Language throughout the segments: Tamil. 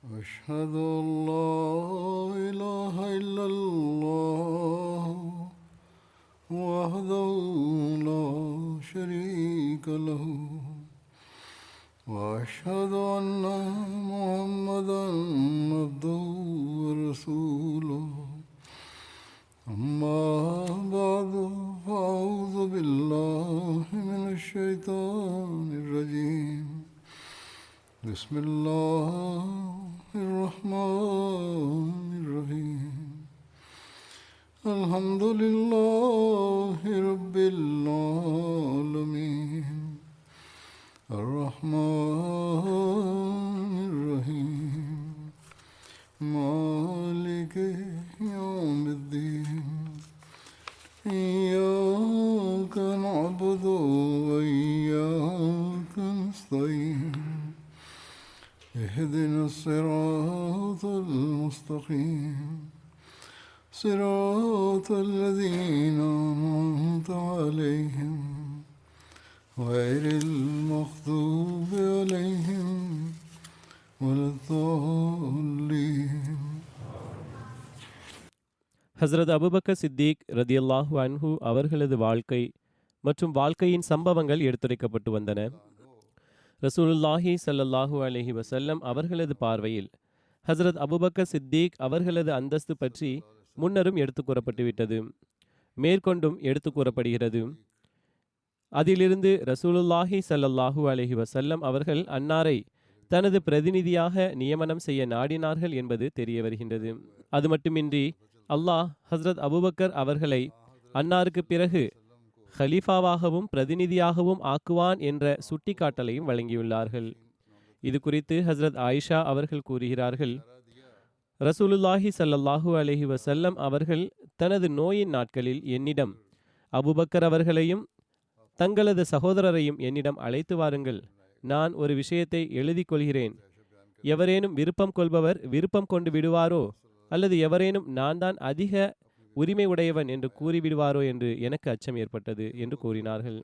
أشهد أن لا إله إلا الله وحده لا شريك له وأشهد أن محمدا عبده ورسوله أما بعد فأعوذ بالله من الشيطان الرجيم بسم الله الرحمن الرحيم الحمد لله رب العالمين الرحمن الرحيم مالك يوم الدين إياك نعبد وإياك نستعين اهدنا الصراط المستقيم صراط الذين أنعمت عليهم غير المغضوب عليهم ولا الضالين. ஹஸ்ரத் அபூபக்கர் சித்திக் ரதியல்லாஹு அன்ஹு அவர்களது வாழ்க்கை மற்றும் வாழ்க்கையின் சம்பவங்கள் எடுத்துரைக்கப்பட்டு வந்தன. ரசூலுல்லாஹி ஸல்லல்லாஹு அலைஹி வஸல்லம் அவர்களது பார்வையில் ஹஸ்ரத் அபூபக்கர் சித்திக் அவர்களது அந்தஸ்து பற்றி முன்னரும் எடுத்து கூறப்பட்டுவிட்டது, மேற்கொண்டும் எடுத்து கூறப்படுகிறது. அதிலிருந்து ரசூலுல்லாஹி ஸல்லல்லாஹு அலைஹி வஸல்லம் அவர்கள் அன்னாரை தனது பிரதிநிதியாக நியமனம் செய்ய நாடினார்கள் என்பது தெரிய வருகின்றது. அது மட்டுமின்றி அல்லாஹ் ஹஸ்ரத் அபூபக்கர் அவர்களை அன்னாருக்கு பிறகு ஹலீஃபாவாகவும் பிரதிநிதியாகவும் ஆக்குவான் என்ற சுட்டிக்காட்டலையும் வழங்கியுள்ளார்கள். இது குறித்து ஹஸ்ரத் ஆயிஷா அவர்கள் கூறுகிறார்கள், ரசூலுல்லாஹி ஸல்லல்லாஹு அலைஹி வஸல்லம் அவர்கள் தனது நோயின் நாட்களில் என்னிடம் அபூபக்கர் அவர்களையும் தங்களது சகோதரரையும் என்னிடம் அழைத்து வாருங்கள், நான் ஒரு விஷயத்தை எழுதி கொள்கிறேன், எவரேனும் விருப்பம் கொள்பவர் விருப்பம் கொண்டு விடுவாரோ அல்லது எவரேனும் நான் தான் அதிக உரிமை உடையவன் என்று கூறிவிடுவாரோ என்று எனக்கு அச்சம் ஏற்பட்டது என்று கூறினார்கள்.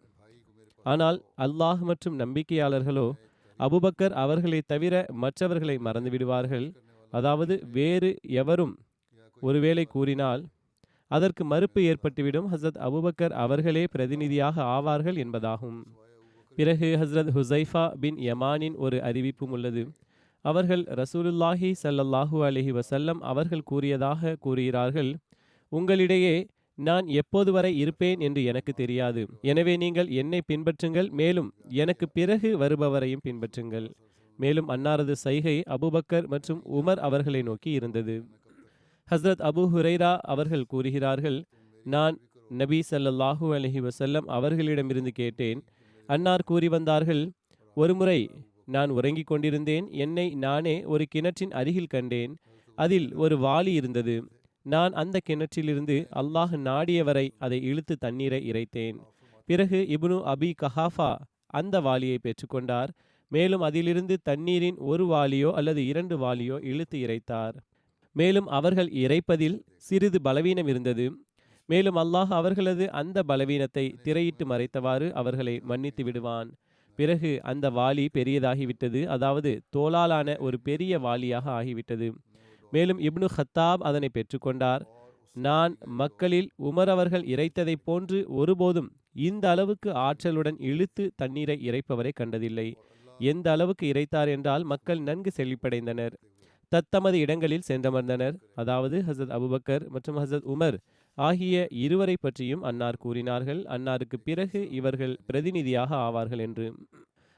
ஆனால் அல்லாஹ் மற்றும் நம்பிக்கையாளர்களோ அபூபக்கர் அவர்களை தவிர மற்றவர்களை மறந்து விடுவார்கள். அதாவது வேறு எவரும் ஒருவேளை கூறினால் அதற்கு மறுப்பு ஏற்பட்டுவிடும், ஹஸ்ரத் அபூபக்கர் அவர்களே பிரதிநிதியாக ஆவார்கள் என்பதாகும். பிறகு ஹஸ்ரத் ஹுசைஃபா பின் யமானின் ஒரு அறிவிப்பும் உள்ளது. அவர்கள் ரசூலுல்லாஹி ஸல்லல்லாஹு அலைஹி வஸல்லம் அவர்கள் கூறியதாக கூறுகிறார்கள், உங்களிடையே நான் எப்போது வரை இருப்பேன் என்று எனக்கு தெரியாது, எனவே நீங்கள் என்னை பின்பற்றுங்கள், மேலும் எனக்கு பிறகு வருபவரையும் பின்பற்றுங்கள். மேலும் அன்னாரது சைகை அபூபக்கர் மற்றும் உமர் அவர்களை நோக்கி இருந்தது. ஹஸ்ரத் அபூ ஹுரைரா அவர்கள் கூறுகிறார்கள், நான் நபி ஸல்லல்லாஹு அலைஹி வஸல்லம் அவர்களிடமிருந்து கேட்டேன். அன்னார் கூறி வந்தார்கள், ஒருமுறை நான் உறங்கிக் கொண்டிருந்தேன், என்னை நானே ஒரு கிணற்றின் அருகில் கண்டேன், அதில் ஒரு வாளி இருந்தது. நான் அந்த கிணற்றிலிருந்து அல்லாஹ் நாடியவரை அதை இழுத்து தண்ணீரை இறைத்தேன். பிறகு இப்னு அபி கஹாஃபா அந்த வாளியை பெற்றுக்கொண்டார், மேலும் அதிலிருந்து தண்ணீரின் ஒரு வாளியோ அல்லது 2 வாளியோ இழுத்து இறைத்தார். மேலும் அவர்கள் இறைப்பதில் சிறிது பலவீனம் இருந்தது. மேலும் அல்லாஹ் அவர்களது அந்த பலவீனத்தை திரையிட்டு மறைத்தவாறு அவர்களை மன்னித்து விடுவான். பிறகு அந்த வாளி பெரியதாகிவிட்டது, அதாவது தோளாலான ஒரு பெரிய வாளியாக ஆகிவிட்டது. மேலும் இப்னு ஹத்தாப் அதனை பெற்றுக்கொண்டார். நான் மக்களில் உமர் அவர்கள் இறைத்ததை போன்று ஒருபோதும் இந்த அளவுக்கு ஆற்றலுடன் இழுத்து தண்ணீரை இறைப்பவரை கண்டதில்லை. எந்த அளவுக்கு இறைத்தார் என்றால் மக்கள் நன்கு செழிப்படைந்தனர், தத்தமது இடங்களில் சென்றமர்ந்தனர். அதாவது ஹசரத் அபூபக்கர் மற்றும் ஹசரத் உமர் ஆகிய இருவரை பற்றியும் அன்னார் கூறினார்கள், அன்னாருக்கு பிறகு இவர்கள் பிரதிநிதியாக ஆவார்கள் என்று.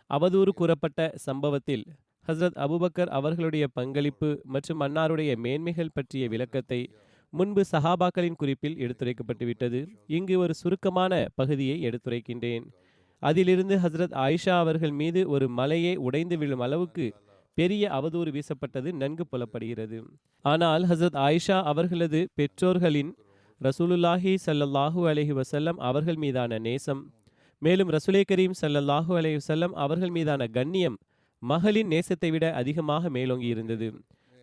அவதூறு கூறப்பட்ட சம்பவத்தில் ஹஸ்ரத் அபூபக்கர் அவர்களுடைய பங்களிப்பு மற்றும் அன்னாருடைய மேன்மைகள் பற்றிய விளக்கத்தை முன்பு சஹாபாக்களின் குறிப்பில் எடுத்துரைக்கப்பட்டுவிட்டது. இங்கு ஒரு சுருக்கமான பகுதியை எடுத்துரைக்கின்றேன். அதிலிருந்து ஹஸ்ரத் ஆயிஷா அவர்கள் மீது ஒரு மலையே உடைந்து விழும் அளவுக்கு பெரிய அவதூறு வீசப்பட்டது நன்கு புலப்படுகிறது. ஆனால் ஹஸ்ரத் ஆயிஷா அவர்களது பெற்றோர்களின் ரசூலுல்லாஹி ஸல்லல்லாஹு அலைஹி வஸல்லம் அவர்கள் மீதான நேசம், மேலும் ரசூலே கரீம் ஸல்லல்லாஹு அலைஹி வஸல்லம் அவர்கள் மீதான கண்ணியம் மகளின் நேசத்தை விட அதிகமாக மேலோங்கி இருந்தது.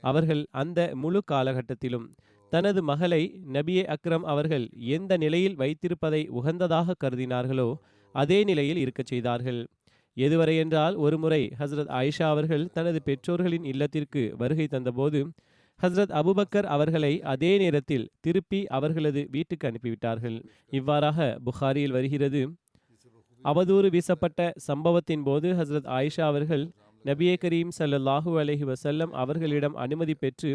அவர்கள் அந்த முழு காலகட்டத்திலும் தனது மகளை நபியே அக்ரம் அவர்கள் எந்த நிலையில் வைத்திருப்பதை உகந்ததாக கருதினார்களோ அதே நிலையில் இருக்கச் செய்தார்கள். எதுவரை என்றால், ஒருமுறை ஹஸ்ரத் ஆயிஷா அவர்கள் தனது பெற்றோர்களின் இல்லத்திற்கு வருகை தந்தபோது ஹஸ்ரத் அபுபக்கர் அவர்களை அதே நேரத்தில் திருப்பி அவர்களது வீட்டுக்கு அனுப்பிவிட்டார்கள். இவ்வாறாக புகாரியில் வருகிறது. அவதூறு வீசப்பட்ட சம்பவத்தின் போது ஹஸ்ரத் ஆயிஷா அவர்கள் நபியே கரீம் ஸல்லல்லாஹு அலைஹி வஸல்லம் அவர்களிடம் அனுமதி பெற்று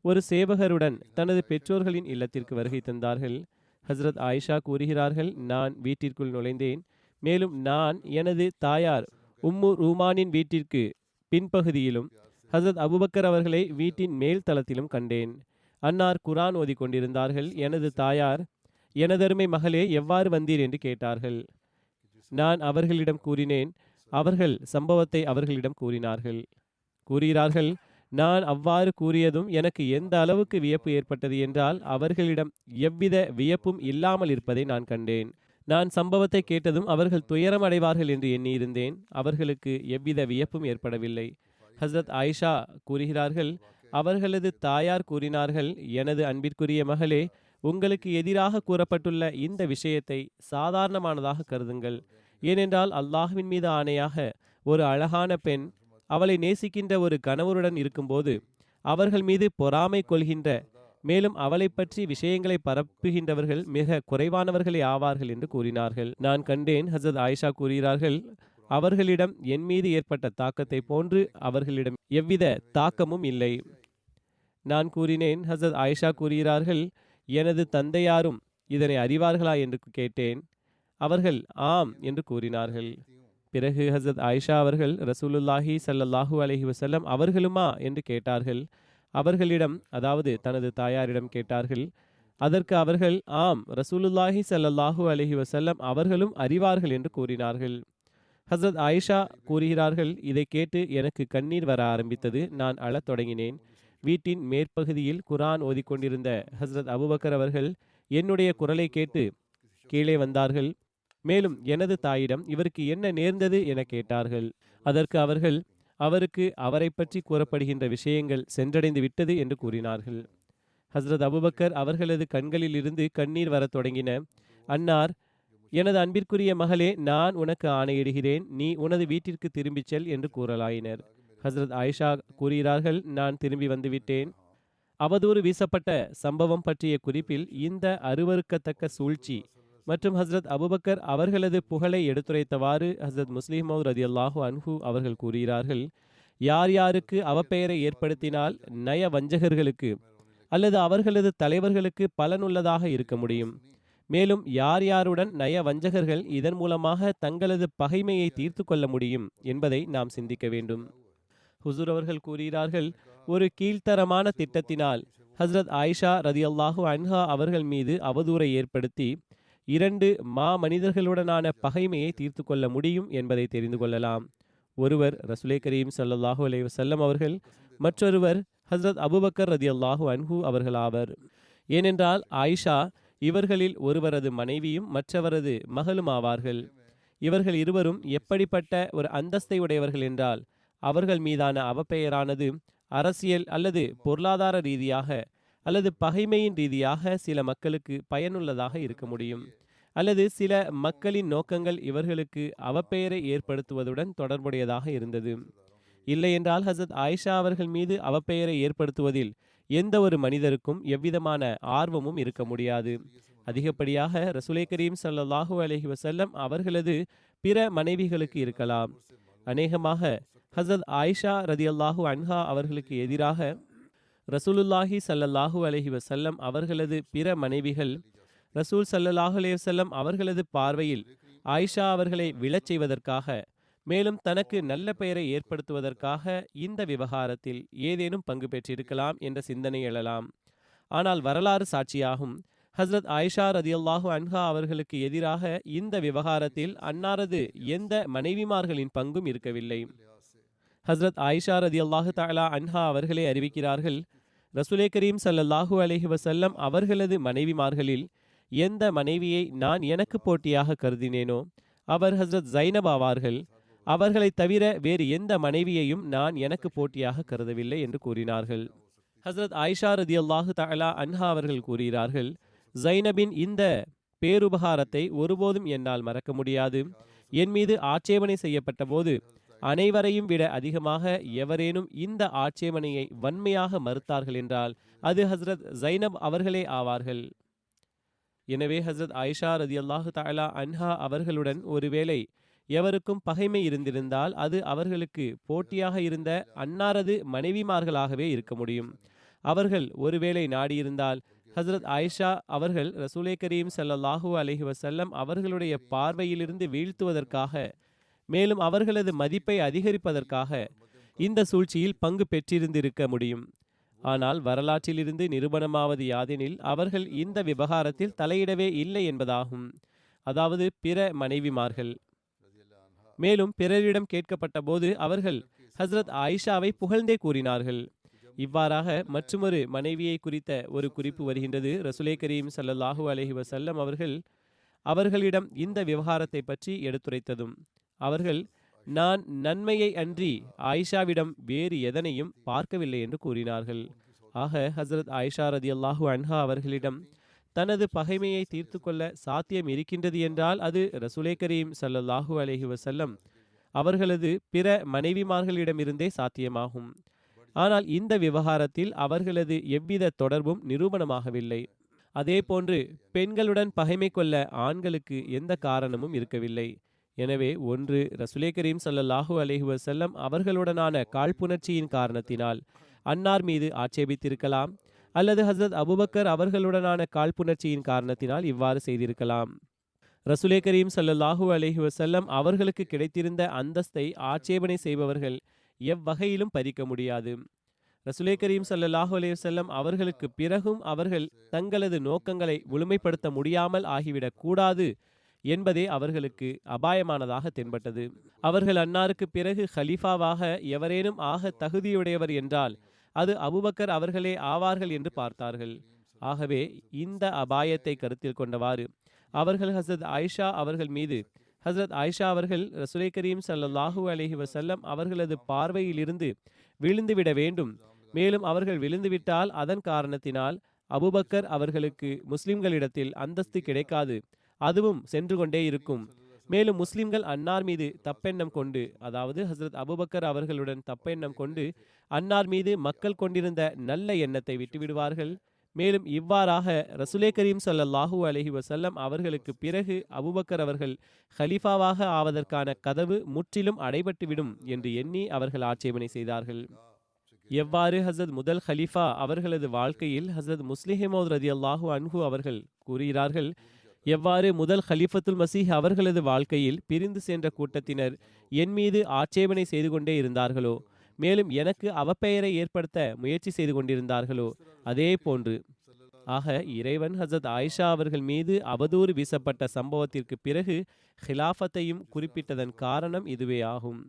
ஒரு சேவகருடன் தனது பெற்றோர்களின் இல்லத்திற்கு வருகை தந்தார்கள். ஹஸ்ரத் ஆயிஷா கூறுகிறார்கள், நான் வீட்டிற்குள் நுழைந்தேன். மேலும் நான் எனது தாயார் உம்மு ரூமானின் வீட்டிற்கு பின்பகுதியிலும் ஹஸ்ரத் அபுபக்கர் அவர்களை வீட்டின் மேல் தளத்திலும் கண்டேன். அன்னார் குரான் ஓதி கொண்டிருந்தார்கள். எனது தாயார், எனதருமை மகளே, எவ்வாறு வந்தீர் என்று கேட்டார்கள். நான் அவர்களிடம் கூறினேன். அவர்கள் சம்பவத்தை அவர்களிடம் கூறுகிறார்கள். நான் அவ்வாறு கூறியதும் எனக்கு எந்த அளவுக்கு வியப்பு ஏற்பட்டது என்றால், அவர்களிடம் எவ்வித வியப்பும் இல்லாமல் இருப்பதை நான் கண்டேன். நான் சம்பவத்தை கேட்டதும் அவர்கள் துயரம் அடைவார்கள் என்று எண்ணியிருந்தேன். அவர்களுக்கு எவ்வித வியப்பும் ஏற்படவில்லை. ஹஸ்ரத் ஆயிஷா கூறுகிறார்கள், அவர்களது தாயார் கூறினார்கள், எனது அன்பிற்குரிய மகளே, உங்களுக்கு எதிராக கூறப்பட்டுள்ள இந்த விஷயத்தை சாதாரணமானதாக கருதுங்கள். ஏனென்றால் அல்லாஹ்வின் மீது ஆணையாக ஒரு அழகான பெண் அவளை நேசிக்கின்ற ஒரு கணவருடன் இருக்கும்போது அவர்கள் மீது பொறாமை கொள்கின்ற, மேலும் அவளை பற்றி விஷயங்களை பரப்புகின்றவர்கள் மிக குறைவானவர்களே ஆவார்கள் என்று கூறினார்கள். நான் கண்டேன். ஹசரத் ஆயிஷா கூறுகிறார்கள், அவர்களிடம் என் மீது ஏற்பட்ட தாக்கத்தை போன்று அவர்களிடம் எவ்வித தாக்கமும் இல்லை. நான் கூறினேன். ஹசரத் ஆயிஷா கூறுகிறார்கள், எனது தந்தையாரும் இதனை அறிவார்களா என்று கேட்டேன். அவர்கள் ஆம் என்று கூறினார்கள். பிறகு ஹசரத் ஆயிஷா அவர்கள் ரசூலுல்லாஹி ஸல்லல்லாஹு அலைஹி வஸல்லம் அவர்களுமா என்று கேட்டார்கள். அவர்களிடம், அதாவது தனது தாயாரிடம் கேட்டார்கள். அதற்கு அவர்கள் ஆம், ரசூலுல்லாஹி ஸல்லல்லாஹு அலைஹி வஸல்லம் அவர்களும் அறிவார்கள் என்று கூறினார்கள். ஹசரத் ஆயிஷா கூறுகிறார்கள், இதை கேட்டு எனக்கு கண்ணீர் வர ஆரம்பித்தது. நான் அழத் தொடங்கினேன். வீட்டின் மேற்பகுதியில் குரான் ஓதிக்கொண்டிருந்த ஹசரத் அபுபக்கர் அவர்கள் என்னுடைய குரலை கேட்டு கீழே வந்தார்கள். மேலும் எனது தாயிடம் இவருக்கு என்ன நேர்ந்தது என கேட்டார்கள். அதற்கு அவர்கள், அவருக்கு அவரை பற்றி கூறப்படுகின்ற விஷயங்கள் சென்றடைந்து விட்டது என்று கூறினார்கள். ஹஸ்ரத் அபுபக்கர் அவர்களது கண்களில் இருந்து கண்ணீர் வரத் தொடங்கின. அன்னார், எனது அன்பிற்குரிய மகளே, நான் உனக்கு ஆணையிடுகிறேன், நீ உனது வீட்டிற்கு திரும்பிச் செல் என்று கூறலாயினர். ஹஸ்ரத் ஆயிஷா கூறுகிறார்கள், நான் திரும்பி வந்துவிட்டேன். அவதூறு வீசப்பட்ட சம்பவம் பற்றிய குறிப்பில் இந்த அருவருக்கத்தக்க சூழ்ச்சி மற்றும் ஹஸ்ரத் அபுபக்கர் அவர்களது புகழை எடுத்துரைத்தவாறு ஹஸ்ரத் முஸ்லிம் மௌத் ரதியல்லாஹு அன்ஹு அவர்கள் கூறுகிறார்கள், யார் யாருக்கு அவப்பெயரை ஏற்படுத்தினால் நய வஞ்சகர்களுக்கு அல்லது அவர்களது தலைவர்களுக்கு பலனுள்ளதாக இருக்க முடியும். மேலும் யார் யாருடன் நய வஞ்சகர்கள் இதன் மூலமாக தங்களது பகைமையை தீர்த்து கொள்ள முடியும் என்பதை நாம் சிந்திக்க வேண்டும். ஹுசூர் அவர்கள் கூறுகிறார்கள், ஒரு கீழ்த்தரமான திட்டத்தினால் ஹஸ்ரத் ஆயிஷா ரதியல்லாஹு அன்ஹா அவர்கள் மீது அவதூறை ஏற்படுத்தி 2 மனிதர்களுடனான பகைமையை தீர்த்து கொள்ள முடியும் என்பதை தெரிந்து கொள்ளலாம். ஒருவர் ரசூலே கரீம் ஸல்லல்லாஹு அலைஹி வஸல்லம் அவர்கள், மற்றொருவர் ஹஸ்ரத் அபுபக்கர் ரதியல்லாஹு அன்ஹு அவர்கள் ஆவர். ஏனென்றால் ஆயிஷா இவர்களில் ஒருவரது மனைவியும் மற்றவரது மகளும் ஆவார்கள். இவர்கள் இருவரும் எப்படிப்பட்ட ஒரு அந்தஸ்தை உடையவர்கள் என்றால், அவர்கள் மீதான அவப்பெயரானது அரசியல் அல்லது பொருளாதார ரீதியாக அல்லது பகைமையின் ரீதியாக சில மக்களுக்கு பயனுள்ளதாக இருக்க முடியும், அல்லது சில மக்களின் நோக்கங்கள் இவர்களுக்கு அவப்பெயரை ஏற்படுத்துவதுடன் தொடர்புடையதாக இருந்தது. இல்லையென்றால் ஹசரத் ஆயிஷா அவர்கள் மீது அவப்பெயரை ஏற்படுத்துவதில் எந்த ஒரு மனிதருக்கும் எவ்விதமான ஆர்வமும் இருக்க முடியாது. அதிகப்படியாக ரசூலே கரீம் ஸல்லல்லாஹு அலைஹி வஸல்லம் அவர்களது பிற மனைவிகளுக்கு இருக்கலாம். அநேகமாக ஹசரத் ஆயிஷா ரதியல்லாஹு அன்ஹா அவர்களுக்கு எதிராக ரசூலுல்லாஹி ஸல்லல்லாஹு அலைஹி வஸல்லம் அவர்களது பிற மனைவிகள் ரசூல் ஸல்லல்லாஹு அலைஹி வஸல்லம் அவர்களது பார்வையில் ஆயிஷா அவர்களை விழச் செய்வதற்காக, மேலும் தனக்கு நல்ல பெயரை ஏற்படுத்துவதற்காக இந்த விவகாரத்தில் ஏதேனும் பங்கு பெற்றிருக்கலாம் என்ற சிந்தனை எழலாம். ஆனால் வரலாறு சாட்சியாகும். ஹஸ்ரத் ஆயிஷா ரதியல்லாஹு அன்ஹா அவர்களுக்கு எதிராக இந்த விவகாரத்தில் அன்னாரது எந்த மனைவிமார்களின் பங்கும் இருக்கவில்லை. ஹஸ்ரத் ஆயிஷா ரதியல்லாஹு தஆலா அன்ஹா அவர்களே அறிவிக்கிறார்கள், ரசூலே கரீம் ஸல்லல்லாஹு அலைஹி வஸல்லம் அவர்களது மனைவிமார்களில் எந்த மனைவியை நான் எனக்கு போட்டியாக கருதினேனோ அவர் ஹஸ்ரத் ஜைனப் ஆவார்கள். அவர்களை தவிர வேறு எந்த மனைவியையும் நான் எனக்கு போட்டியாக கருதவில்லை என்று கூறினார்கள். ஹஸ்ரத் ஆயிஷா ரதியல்லாஹு தஆலா அன்ஹா அவர்கள் கூறுகிறார்கள், ஜைனபின் இந்த பேருபகாரத்தை ஒருபோதும் என்னால் மறக்க முடியாது. என் மீது ஆட்சேபனை செய்யப்பட்ட போது அனைவரையும் விட அதிகமாக எவரேனும் இந்த ஆட்சேபனையை வன்மையாக மறுத்தார்கள் என்றால் அது ஹஸ்ரத் ஜைனப் அவர்களே ஆவார்கள். எனவே ஹஸ்ரத் ஆயிஷா ரதியல்லாஹு தஆலா அன்ஹா அவர்களுடன் ஒருவேளை எவருக்கும் பகைமை இருந்திருந்தால் அது அவர்களுக்கு போட்டியாக இருந்த அன்னாரது மனைவிமார்களாகவே இருக்க முடியும். அவர்கள் ஒருவேளை நாடியிருந்தால் ஹஸ்ரத் ஆயிஷா அவர்கள் ரசூலே கரீம் ஸல்லல்லாஹு அலைஹி வஸல்லம் அவர்களுடைய பார்வையிலிருந்து வீழ்த்துவதற்காக, மேலும் அவர்களது மதிப்பை அதிகரிப்பதற்காக இந்த சூழ்ச்சியில் பங்கு பெற்றிருந்திருக்க முடியும். ஆனால் வரலாற்றிலிருந்து நிரூபணமாவது யாதெனில் அவர்கள் இந்த விவகாரத்தில் தலையிடவே இல்லை என்பதாகும். அதாவது பிற மனைவிமார்கள். மேலும் பிறரிடம் கேட்கப்பட்ட போது அவர்கள் ஹஸ்ரத் ஆயிஷாவை புகழ்ந்தே கூறினார்கள். இவ்வாறாக மற்றுமொரு மனைவியை குறித்த ஒரு குறிப்பு வருகின்றது. ரசூலே கரீம் ஸல்லல்லாஹு அலைஹி வஸல்லம் அவர்களிடம் இந்த விவகாரத்தை பற்றி எடுத்துரைத்ததும் அவர்கள், நான் நன்மையை அன்றி ஆயிஷாவிடம் வேறு எதனையும் பார்க்கவில்லை என்று கூறினார்கள். ஆக ஹஸ்ரத் ஆயிஷா ரதியல்லாஹு அன்ஹா அவர்களிடம் தனது பகைமையை தீர்த்து கொள்ள சாத்தியம் இருக்கின்றது என்றால் அது ரசூலே கரீம் ஸல்லல்லாஹு அலைஹி வஸல்லம் அவர்களது பிற மனைவிமார்களிடமிருந்தே சாத்தியமாகும். ஆனால் இந்த விவகாரத்தில் அவர்களது எவ்வித தொடர்பும் நிரூபணமாகவில்லை. அதேபோன்று பெண்களுடன் பகைமை கொள்ள ஆண்களுக்கு எந்த காரணமும் இருக்கவில்லை. எனவே ஒன்று ரசூலே கரீம் ஸல்லல்லாஹு அலைஹி வஸல்லம் அவர்களுடனான காழ்ப்புணர்ச்சியின் காரணத்தினால் அன்னார் மீது ஆட்சேபித்திருக்கலாம், அல்லது ஹஸ்ரத் அபூபக்கர் அவர்களுடனான காழ்ப்புணர்ச்சியின் காரணத்தினால் இவ்வாறு செய்திருக்கலாம். ரசூலே கரீம் ஸல்லல்லாஹு அலைஹி வஸல்லம் அவர்களுக்கு கிடைத்திருந்த அந்தஸ்தை ஆட்சேபனை செய்பவர்கள் எவ்வகையிலும் பறிக்க முடியாது. ரசூலே கரீம் ஸல்லல்லாஹு அலைஹி வஸல்லம் அவர்களுக்கு பிறகும் அவர்கள் தங்களது நோக்கங்களை முழுமைப்படுத்த முடியாமல் ஆகிவிடக் கூடாது என்பதே அவர்களுக்கு அபாயமானதாக தென்பட்டது. அவர்கள் அன்னாருக்கு பிறகு ஹலீஃபாவாக எவரேனும் ஆக தகுதியுடையவர் என்றால் அது அபூபக்கர் அவர்களே ஆவார்கள் என்று பார்த்தார்கள். ஆகவே இந்த அபாயத்தை கருத்தில் கொண்டவாறு அவர்கள் ஹஸ்ரத் ஆயிஷா அவர்கள் மீது, ஹஸ்ரத் ஆயிஷா அவர்கள் ரசூலே கரீம் ஸல்லல்லாஹு அலைஹி வஸல்லம் அவர்களது பார்வையிலிருந்து விழுந்துவிட வேண்டும், மேலும் அவர்கள் விழுந்துவிட்டால் அதன் காரணத்தினால் அபூபக்கர் அவர்களுக்கு முஸ்லிம்களிடத்தில் அந்தஸ்து கிடைக்காது, அதுவும் சென்று கொண்டே இருக்கும். மேலும் முஸ்லிம்கள் அன்னார் மீது தப்பெண்ணம் கொண்டு, அதாவது ஹஸ்ரத் அபூபக்கர் அவர்களுடன் தப்பெண்ணம் கொண்டு அன்னார் மீது மக்கள் கொண்டிருந்த நல்ல எண்ணத்தை விட்டுவிடுவார்கள். மேலும் இவ்வாறாக ரசூலே கரீம் ஸல்லல்லாஹு அலைஹி வஸல்லம் அவர்களுக்கு பிறகு அபூபக்கர் அவர்கள் ஹலீஃபாவாக ஆவதற்கான கதவு முற்றிலும் அடைபட்டுவிடும் என்று எண்ணி அவர்கள் ஆட்சேபனை செய்தார்கள். எவ்வாறு ஹஸ்ரத் முதல் ஹலீஃபா அவர்களது வாழ்க்கையில் ஹஸ்ரத் முஸ்லிஹ் ரதியல்லாஹு அன்ஹு அவர்கள் கூறுகிறார்கள், எவ்வாறு முதல் ஹலீஃபத்துல் மசீஹ் அவர்களது வாழ்க்கையில் பிரிந்து சென்ற கூட்டத்தினர் என் மீது ஆட்சேபனை செய்து கொண்டே இருந்தார்களோ, மேலும் எனக்கு அவப்பெயரை ஏற்படுத்த முயற்சி செய்து கொண்டிருந்தார்களோ, அதே போன்று ஆக இறைவன் ஹஸ்ரத் ஆயிஷா அவர்கள் மீது அவதூறு வீசப்பட்ட சம்பவத்திற்கு பிறகு ஹிலாஃபத்தையும் குறிப்பிட்டதன் காரணம் இதுவே ஆகும்.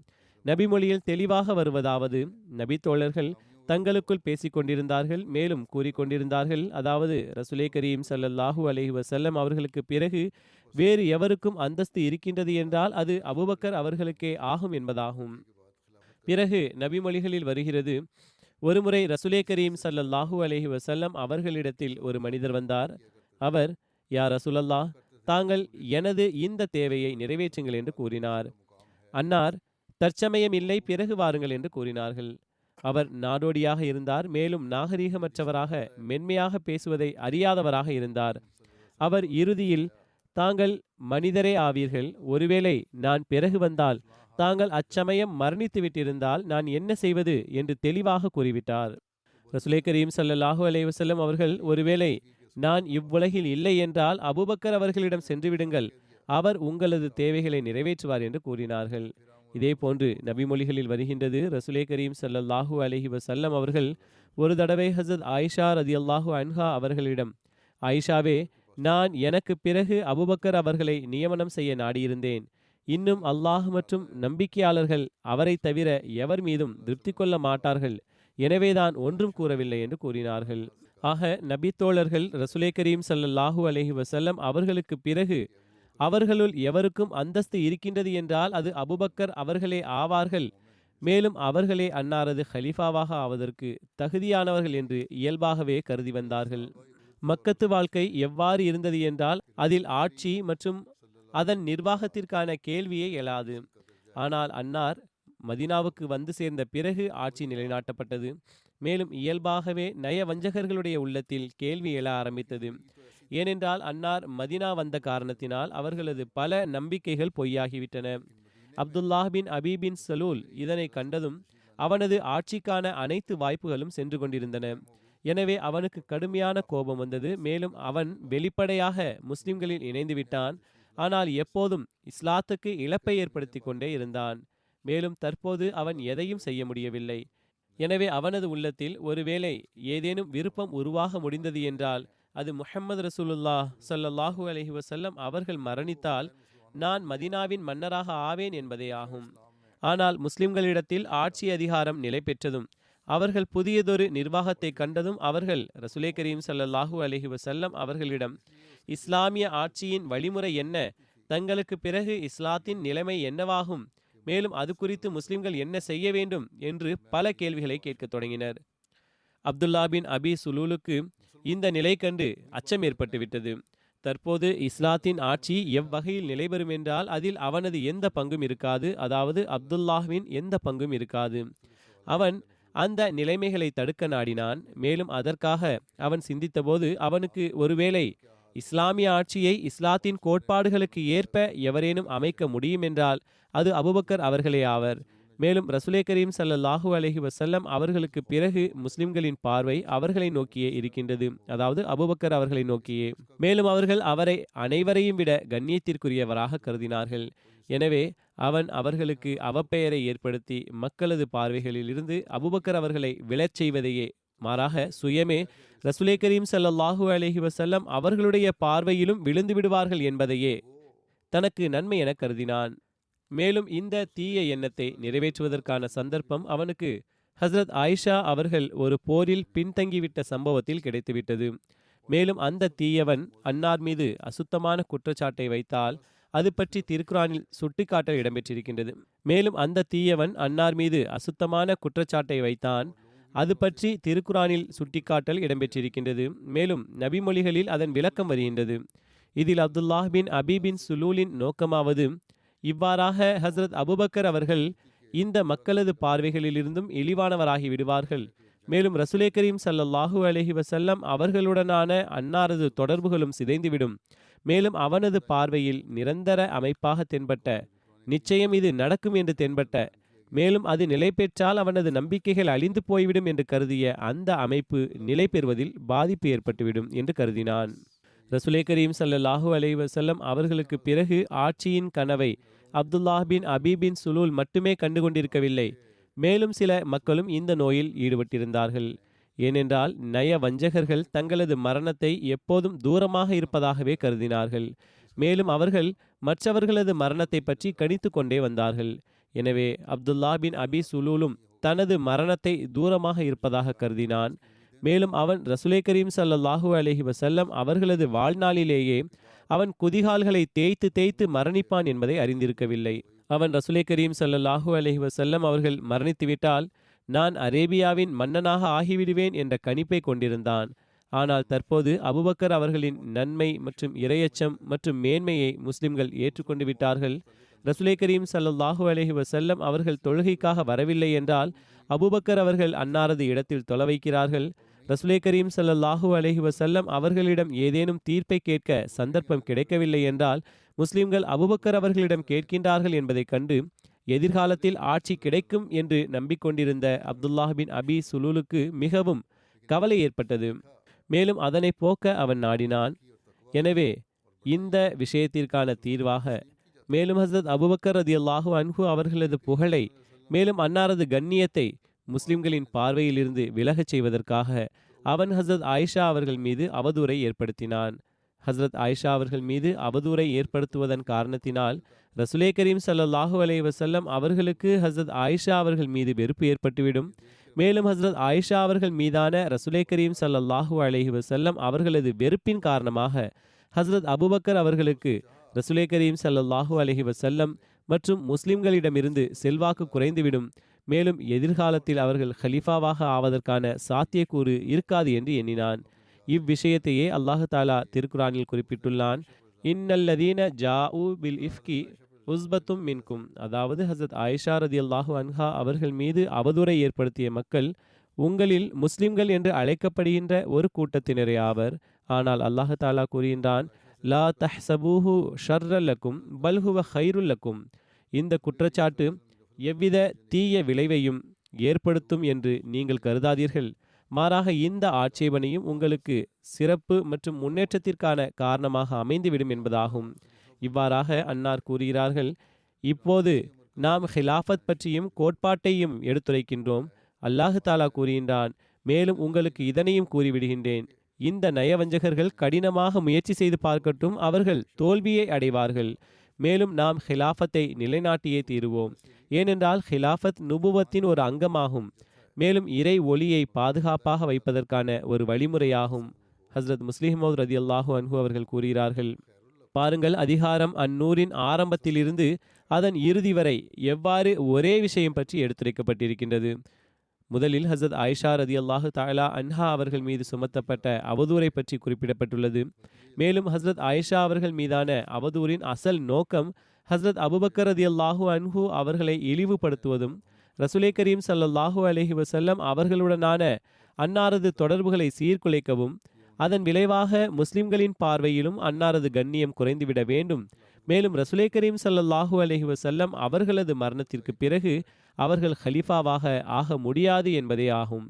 நபிமொழியில் தெளிவாக வருவதாவது, நபி தோழர்கள் தங்களுக்குள் பேசிக்கொண்டிருந்தார்கள், மேலும் கூறிக்கொண்டிருந்தார்கள், அதாவது ரசூலே கரீம் ஸல்லல்லாஹு அலைஹி வஸல்லம் அவர்களுக்கு பிறகு வேறு எவருக்கும் அந்தஸ்து இருக்கின்றது என்றால் அது அபூபக்கர் அவர்களுக்கே ஆகும் என்பதாகும். பிறகு நபிமொழிகளில் வருகிறது, ஒருமுறை ரசூலே கரீம் ஸல்லல்லாஹு அலைஹி வஸல்லம் அவர்களிடத்தில் ஒரு மனிதர் வந்தார். அவர், யா ரசூலல்லாஹ், தாங்கள் எனது இந்த தேவையை நிறைவேற்றுங்கள் என்று கூறினார். அன்னார், தற்சமயம் இல்லை, பிறகு வாருங்கள் என்று கூறினார்கள். அவர் நாடோடியாக இருந்தார், மேலும் நாகரீகமற்றவராக மென்மையாக பேசுவதை அறியாதவராக இருந்தார். அவர் இறுதியில், தாங்கள் மனிதரே ஆவீர்கள், ஒருவேளை நான் பிறகு வந்தால் தாங்கள் அச்சமயம் மரணித்து விட்டிருந்தால் நான் என்ன செய்வது என்று தெளிவாக கூறிவிட்டார். ரசூலே கரீம் ஸல்லல்லாஹு அலைஹி வஸல்லம் அவர்கள், ஒருவேளை நான் இவ்வுலகில் இல்லை என்றால் அபூபக்கர் அவர்களிடம் சென்று விடுங்கள், அவர் உங்களது தேவைகளை நிறைவேற்றுவார் என்று கூறினார்கள். இதே போன்று நபிமொழிகளில் வருகின்றது, ரசூலே கரீம் ஸல்லல்லாஹு அலைஹி வஸல்லம் அவர்கள் ஒரு தடவை ஹஸ்ரத் ஆயிஷா ரதியல்லாஹு அன்ஹா அவர்களிடம், ஆயிஷாவே, நான் எனக்கு பிறகு அபூபக்கர் அவர்களை நியமனம் செய்ய நாடியிருந்தேன். இன்னும் அல்லாஹ் மற்றும் நம்பிக்கையாளர்கள் அவரை தவிர எவர் மீதும் திருப்தி கொள்ள மாட்டார்கள், எனவேதான் ஒன்றும் கூறவில்லை என்று கூறினார்கள். ஆக நபி தோழர்கள் ரசூலே கரீம் ஸல்லல்லாஹு அலைஹி வஸல்லம் அவர்களுக்கு பிறகு அவர்களுள் எவருக்கும் அந்தஸ்து இருக்கின்றது என்றால் அது அபூபக்கர் அவர்களே ஆவார்கள், மேலும் அவர்களே அன்னாரது ஹலீஃபாவாக ஆவதற்கு தகுதியானவர்கள் என்று இயல்பாகவே கருதி வந்தார்கள். மக்கத்து வாழ்க்கை எவ்வாறு இருந்தது என்றால் அதில் ஆட்சி மற்றும் அதன் நிர்வாகத்திற்கான கேள்வியே எழாது. ஆனால் அன்னார் மதீனாவுக்கு வந்து சேர்ந்த பிறகு ஆட்சி நிலைநாட்டப்பட்டது. மேலும் இயல்பாகவே நயவஞ்சகர்களுடைய உள்ளத்தில் கேள்வி எழ ஆரம்பித்தது. ஏனென்றால் அன்னார் மதீனா வந்த காரணத்தினால் அவர்களது பல நம்பிக்கைகள் பொய்யாகிவிட்டன. அப்துல்லாஹ் பின் அபி பின் சலூல் இதனை கண்டதும் அவனது ஆட்சிக்கான அனைத்து வாய்ப்புகளும் சென்று கொண்டிருந்தன. எனவே அவனுக்கு கடுமையான கோபம் வந்தது. மேலும் அவன் வெளிப்படையாக முஸ்லிம்களில் இணைந்து விட்டான். ஆனால் எப்போதும் இஸ்லாத்துக்கு இழப்பை ஏற்படுத்தி கொண்டே இருந்தான். மேலும் தற்போது அவன் எதையும் செய்ய முடியவில்லை. எனவே அவனது உள்ளத்தில் ஒருவேளை ஏதேனும் விருப்பம் உருவாக முடிந்தது என்றால் அது முஹம்மது ரசூலுல்லாஹ் ஸல்லல்லாஹு அலைஹி வஸல்லம் அவர்கள் மரணித்தால் நான் மதீனாவின் மன்னராக ஆவேன் என்பதே ஆகும். ஆனால் முஸ்லிம்களிடத்தில் ஆட்சி அதிகாரம் நிலை பெற்றதும் அவர்கள் புதியதொரு நிர்வாகத்தை கண்டதும் அவர்கள் ரசூலே கரீம் ஸல்லல்லாஹு அலைஹி வஸல்லம் அவர்களிடம் இஸ்லாமிய ஆட்சியின் வழிமுறை என்ன, தங்களுக்கு பிறகு இஸ்லாத்தின் நிலைமை என்னவாகும், மேலும் அது குறித்து முஸ்லிம்கள் என்ன செய்ய வேண்டும் என்று பல கேள்விகளை கேட்கத் தொடங்கினர். அப்துல்லா பின் அபி சுலூலுக்கு இந்த நிலை கண்டு அச்சம் ஏற்பட்டுவிட்டது. தற்போது இஸ்லாத்தின் ஆட்சி எவ்வகையில் நிலைபெறும் என்றால் அதில் அவனது எந்த பங்கும் இருக்காது, அதாவது அப்துல்லாஹ்வின் எந்த பங்கும் இருக்காது. அவன் அந்த நிலைமைகளை தடுக்க நாடினான். மேலும் அதற்காக அவன் சிந்தித்தபோது அவனுக்கு ஒருவேளை இஸ்லாமிய ஆட்சியை இஸ்லாத்தின் கோட்பாடுகளுக்கு ஏற்ப எவரேனும் அமைக்க முடியும் என்றால் அது அபூபக்கர் அவர்களே ஆவர். மேலும் ரசூலே கரீம் ஸல்லல்லாஹு அலைஹி வஸல்லம் அவர்களுக்கு பிறகு முஸ்லிம்களின் பார்வை அவர்களை நோக்கியே இருக்கின்றது, அதாவது அபூபக்கர் அவர்களை நோக்கியே. மேலும் அவர்கள் அவரை அனைவரையும் விட கண்ணியத்திற்குரியவராக கருதினார்கள். எனவே அவன் அவர்களுக்கு அவப்பெயரை ஏற்படுத்தி மக்களது பார்வைகளில் இருந்து அபூபக்கர் அவர்களை விழச் செய்வதையே மாறாக சுயமே ரசூலே கரீம் ஸல்லல்லாஹு அலைஹி வஸல்லம் அவர்களுடைய பார்வையிலும் விழுந்து விடுவார்கள் என்பதையே தனக்கு நன்மை என கருதினான். மேலும் இந்த தீய எண்ணத்தை நிறைவேற்றுவதற்கான சந்தர்ப்பம் அவனுக்கு ஹஸ்ரத் ஆயிஷா அவர்கள் ஒரு போரில் பின்தங்கிவிட்ட சம்பவத்தில் கிடைத்துவிட்டது. மேலும் அந்த தீயவன் அன்னார் மீது அசுத்தமான குற்றச்சாட்டை வைத்தால் அது பற்றி திருக்குரானில் சுட்டிக்காட்டல் இடம்பெற்றிருக்கின்றது. மேலும் அந்த தீயவன் அன்னார் மீது அசுத்தமான குற்றச்சாட்டை வைத்தான், அது பற்றி திருக்குரானில் சுட்டிக்காட்டல் இடம்பெற்றிருக்கின்றது. மேலும் நபிமொழிகளில் அதன் விளக்கம் வருகின்றது. இதில் அப்துல்லாஹ் பின் அபி பின் சுலூலின் நோக்கமாவது, இவ்வாறாக ஹஸ்ரத் அபூபக்கர் அவர்கள் இந்த மக்களது பார்வைகளிலிருந்தும் இழிவானவராகி விடுவார்கள். மேலும் ரசூலே கரீம் ஸல்லல்லாஹு அலைஹி வஸல்லம் அவர்களுடனான அன்னாரது தொடர்புகளும் சிதைந்துவிடும். மேலும் அவனது பார்வையில் நிரந்தர அமைப்பாக தென்பட்ட, நிச்சயம் இது நடக்கும் என்று தென்பட்ட, மேலும் அது நிலை பெற்றால் அவனது நம்பிக்கைகள் அழிந்து போய்விடும் என்று கருதிய அந்த அமைப்பு நிலை பெறுவதில் பாதிப்பு ஏற்பட்டுவிடும் என்று கருதினான். ரசூலே கரீம் ஸல்லல்லாஹு அலைஹி வஸல்லம் அவர்களுக்கு பிறகு ஆட்சியின் கனவை அப்துல்லாஹ் பின் அபி பின் சுலூல் மட்டுமே கண்டுகொண்டிருக்கவில்லை. மேலும் சில மக்களும் இந்த நோயில் ஈடுபட்டிருந்தார்கள். ஏனென்றால் நய வஞ்சகர்கள் தங்களது மரணத்தை எப்போதும் தூரமாக இருப்பதாகவே கருதினார்கள். மேலும் அவர்கள் மற்றவர்களது மரணத்தை பற்றி கணித்து கொண்டே வந்தார்கள். எனவே அப்துல்லா பின் அபி சுலூலும் தனது மரணத்தை தூரமாக இருப்பதாக கருதினான். மேலும் அவன் ரசூலே கரீம் ஸல்லல்லாஹு அலைஹி வஸல்லம் அவர்களது வாழ்நாளிலேயே அவன் குதிகால்களை தேய்த்து தேய்த்து மரணிப்பான் என்பதை அறிந்திருக்கவில்லை. அவன் ரசூலே கரீம் ஸல்லல்லாஹு அலைஹி வஸல்லம் அவர்கள் மரணித்துவிட்டால் நான் அரேபியாவின் மன்னனாக ஆகிவிடுவேன் என்ற கணிப்பை கொண்டிருந்தான். ஆனால் தற்போது அபூபக்கர் அவர்களின் நன்மை மற்றும் இரையச்சம் மற்றும் மேன்மையை முஸ்லிம்கள் ஏற்றுக்கொண்டு விட்டார்கள். ரசூலே கரீம் ஸல்லல்லாஹு அலைஹி வஸல்லம் அவர்கள் தொழுகைக்காக வரவில்லை என்றால் அபூபக்கர் அவர்கள் அன்னாரது இடத்தில் தொழ வைக்கிறார்கள். ரசூலே கரீம் ஸல்லல்லாஹு அலைஹி வஸல்லம் அவர்களிடம் ஏதேனும் தீர்ப்பை கேட்க சந்தர்ப்பம் கிடைக்கவில்லை என்றால் முஸ்லிம்கள் அபூபக்கர் அவர்களிடம் கேட்கின்றார்கள் என்பதைக் கண்டு எதிர்காலத்தில் ஆட்சி கிடைக்கும் என்று நம்பிக்கொண்டிருந்த அப்துல்லாஹ் பின் அபி சுலூலுக்கு மிகவும் கவலை ஏற்பட்டது. மேலும் அதனை போக்க அவன் நாடினான். எனவே இந்த விஷயத்திற்கான தீர்வாக மேலும் ஹஸ்ரத் அபூபக்கர் ரலியல்லாஹு அன்ஹு அவர்களது புகழை மேலும் அன்னாரது கண்ணியத்தை முஸ்லிம்களின் பார்வையிலிருந்து விலகச் செய்வதற்காக அவன் ஹஸ்ரத் ஆயிஷா அவர்கள் மீது அவதூறை ஏற்படுத்தினான். ஹஸ்ரத் ஆயிஷா அவர்கள் மீது அவதூறை ஏற்படுத்துவதன் காரணத்தினால் ரசூலே கரீம் ஸல்லல்லாஹு அலைஹி வஸல்லம் அவர்களுக்கு ஹஸ்ரத் ஆயிஷா அவர்கள் மீது வெறுப்பு ஏற்பட்டுவிடும். மேலும் ஹஸ்ரத் ஆயிஷா அவர்கள் மீதான ரசூலே கரீம் ஸல்லல்லாஹு அலைஹி வஸல்லம் அவர்களது வெறுப்பின் காரணமாக ஹஸ்ரத் அபூபக்கர் அவர்களுக்கு ரசூலே கரீம் ஸல்லல்லாஹு அலைஹி வஸல்லம் மற்றும் முஸ்லிம்களிடமிருந்து செல்வாக்கு குறைந்துவிடும். மேலும் எதிர்காலத்தில் அவர்கள் ஹலீஃபாவாக ஆவதற்கான சாத்தியக்கூறு இருக்காது என்று எண்ணினான். இவ்விஷயத்தையே அல்லாஹு தாலா திருக்குரானில் குறிப்பிட்டுள்ளான். இன்னல்லதீன ஜாஉ பில் இஃப்கி உஸ்பத்தும் மின்கும். அதாவது ஹசரத் ஆயிஷா ரதியல்லாஹு அன்ஹா அவர்கள் மீது அவதூறை ஏற்படுத்திய மக்கள் உங்களில் முஸ்லிம்கள் என்று அழைக்கப்படுகின்ற ஒரு கூட்டத்தினரே ஆவர். ஆனால் அல்லாஹ் தாலா கூறுகின்றான், லா தஹ்சபூஹு ஷர்ரல்லக்கும் பல்ஹுவ ஹைருல்லக்கும். இந்த குற்றச்சாட்டு எவ்வித தீய விளைவையும் ஏற்படுத்தும் என்று நீங்கள் கருதாதீர்கள். மாறாக இந்த ஆட்சேபனையும் உங்களுக்கு சிறப்பு மற்றும் முன்னேற்றத்திற்கான காரணமாக அமைந்துவிடும் என்பதாகும். இவ்வாறாக அன்னார் கூறுகிறார்கள், இப்போது நாம் ஹிலாஃபத் பற்றியும் கோட்பாட்டையும் எடுத்துரைக்கின்றோம். அல்லாஹு தாலா கூறுகின்றான், மேலும் உங்களுக்கு இதனையும் கூறிவிடுகின்றேன், இந்த நயவஞ்சகர்கள் கடினமாக முயற்சி செய்து பார்க்கட்டும், அவர்கள் தோல்வியை அடைவார்கள். மேலும் நாம் ஹிலாஃபத்தை நிலைநாட்டியே தீருவோம். ஏனென்றால் ஹிலாஃபத் நுபுவத்தின் ஒரு அங்கமாகும். மேலும் இறை ஒளியை பாதுகாப்பாக வைப்பதற்கான ஒரு வழிமுறையாகும். ஹஸ்ரத் முஸ்லிம் மௌத் ரதியல்லாஹு அன்ஹு அவர்கள் கூறுகிறார்கள், பாருங்கள், அதிகாரம் அந்நூரின் ஆரம்பத்திலிருந்து அதன் இறுதி வரை எவ்வாறு ஒரே விஷயம் பற்றி எடுத்துரைக்கப்பட்டிருக்கின்றது. முதலில் ஹசரத் ஆயிஷா ரதியல்லாஹு தஆலா அன்ஹா அவர்கள் மீது சுமத்தப்பட்ட அவதூறை பற்றி குறிப்பிடப்பட்டுள்ளது. மேலும் ஹசரத் ஆயிஷா அவர்கள் மீதான அவதூறின் அசல் நோக்கம் ஹசரத் அபுபக்கர் ரதியல்லாஹு அன்ஹு அவர்களை இழிவுபடுத்துவதும், ரசூலே கரீம் ஸல்லல்லாஹு அலைஹி வஸல்லம் அவர்களுடனான அன்னாரது தொடர்புகளை சீர்குலைக்கவும், அதன் விளைவாக முஸ்லிம்களின் பார்வையிலும் அன்னாரது கண்ணியம் குறைந்துவிட வேண்டும். மேலும் ரசூலே கரீம் ஸல்லல்லாஹு அலைஹி வஸல்லம் அவர்களது மரணத்திற்கு பிறகு அவர்கள் ஹலீஃபாவாக ஆக முடியாது என்பதே ஆகும்.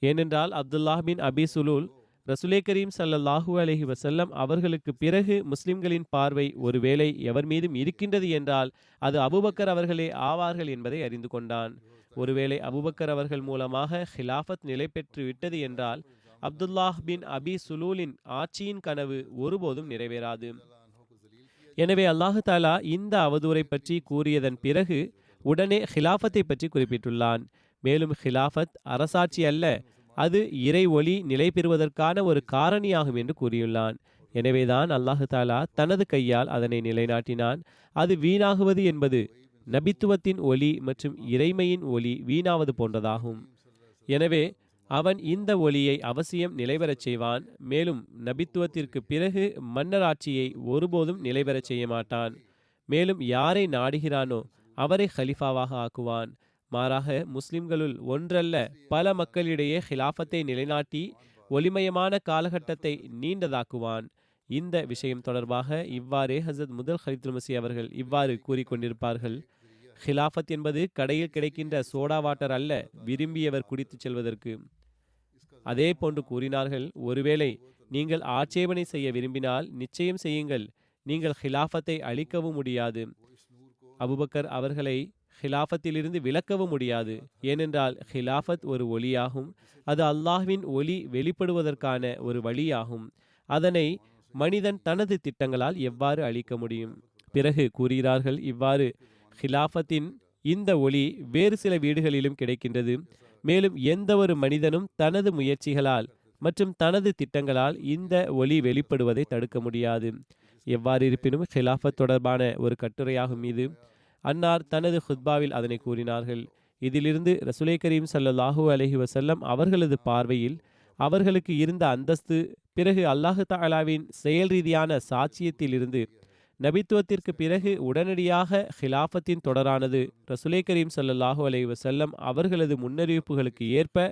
ஏனென்றால் அப்துல்லாஹ் பின் அபி சுலூல் ரசூலே கரீம் ஸல்லல்லாஹு அலைஹி வஸல்லம் அவர்களுக்கு பிறகு முஸ்லிம்களின் பார்வை ஒருவேளை எவர் மீதும் இருக்கின்றது என்றால் அது அபூபக்கர் அவர்களே ஆவார்கள் என்பதை அறிந்து கொண்டான். ஒருவேளை அபூபக்கர் அவர்கள் மூலமாக ஹிலாஃபத் நிலை பெற்று விட்டது என்றால் அப்துல்லாஹ் பின் அபி சுலூலின் ஆட்சியின் கனவு ஒருபோதும் நிறைவேறாது. எனவே அல்லாஹு தாலா இந்த அவதூறை பற்றி கூறியதன் பிறகு உடனே ஹிலாஃபத்தை பற்றி குறிப்பிட்டுள்ளான். மேலும் ஹிலாஃபத் அரசாட்சி அல்ல, அது இறை ஒளி நிலை பெறுவதற்கான ஒரு காரணியாகும் என்று கூறியுள்ளான். எனவேதான் அல்லாஹு தாலா தனது கையால் அதனை நிலைநாட்டினான். அது வீணாகுவது என்பது நபித்துவத்தின் ஒளி மற்றும் இறைமையின் ஒளி வீணாவது போன்றதாகும். எனவே அவன் இந்த ஒளியை அவசியம் நிலைபெறச் செய்வான். மேலும் நபித்துவத்திற்கு பிறகு மன்னராட்சியை ஒருபோதும் நிலைபெறச் செய்ய மாட்டான். மேலும் யாரை நாடுகிறானோ அவரை ஹலிஃபாவாக ஆக்குவான். மாறாக முஸ்லிம்களுள் ஒன்றல்ல பல மக்களிடையே ஹிலாஃபத்தை நிலைநாட்டி ஒளிமயமான காலகட்டத்தை நீண்டதாக்குவான். இந்த விஷயம் தொடர்பாக இவ்வாறே ஹசரத் முதல் ஹலிஃபத்துல் மஸீஹ் அவர்கள் இவ்வாறு கூறிக்கொண்டிருப்பார்கள், ஹிலாஃபத் என்பது கடையில் கிடைக்கின்ற சோடா வாட்டர் அல்ல, விரும்பியவர் குடித்து செல்வதற்கு. அதே போன்று கூறினார்கள், ஒருவேளை நீங்கள் ஆட்சேபனை செய்ய விரும்பினால் நிச்சயம் செய்யுங்கள், நீங்கள் ஹிலாஃபத்தை அழிக்கவும் முடியாது, அபுபக்கர் அவர்களை ஹிலாஃபத்திலிருந்து விலக்கவும் முடியாது. ஏனென்றால் ஹிலாஃபத் ஒரு ஒளியாகும். அது அல்லாஹ்வின் ஒளி வெளிப்படுவதற்கான ஒரு வழியாகும். அதனை மனிதன் தனது திட்டங்களால் எவ்வாறு அழிக்க முடியும்? பிறகு கூறுகிறார்கள், இவ்வாறு ஹிலாஃபத்தின் இந்த ஒளி வேறு சில வீடுகளிலும் கிடைக்கின்றது. மேலும் எந்த ஒரு மனிதனும் தனது முயற்சிகளால் மற்றும் தனது திட்டங்களால் இந்த ஒளி வெளிப்படுவதை தடுக்க முடியாது. எவ்வாறு இருப்பினும் ஹிலாஃபத் தொடர்பான ஒரு கட்டுரையாகும் மீது அன்னார் தனது ஹுத்பாவில் அதனை கூறினார்கள். இதிலிருந்து ரசூலே கரீம் ஸல்லல்லாஹு அலைஹி வஸல்லம் அவர்களது பார்வையில் அவர்களுக்கு இருந்த அந்தஸ்து, பிறகு அல்லாஹு தஆலாவின் செயல் ரீதியான சாட்சியத்தில் இருந்து நபித்துவத்திற்கு பிறகு உடனடியாக ஹிலாஃபத்தின் தொடரானது ரசூலே கரீம் ஸல்லல்லாஹு அலைஹி வஸல்லம் அவர்களது முன்னறிவிப்புகளுக்கு ஏற்ப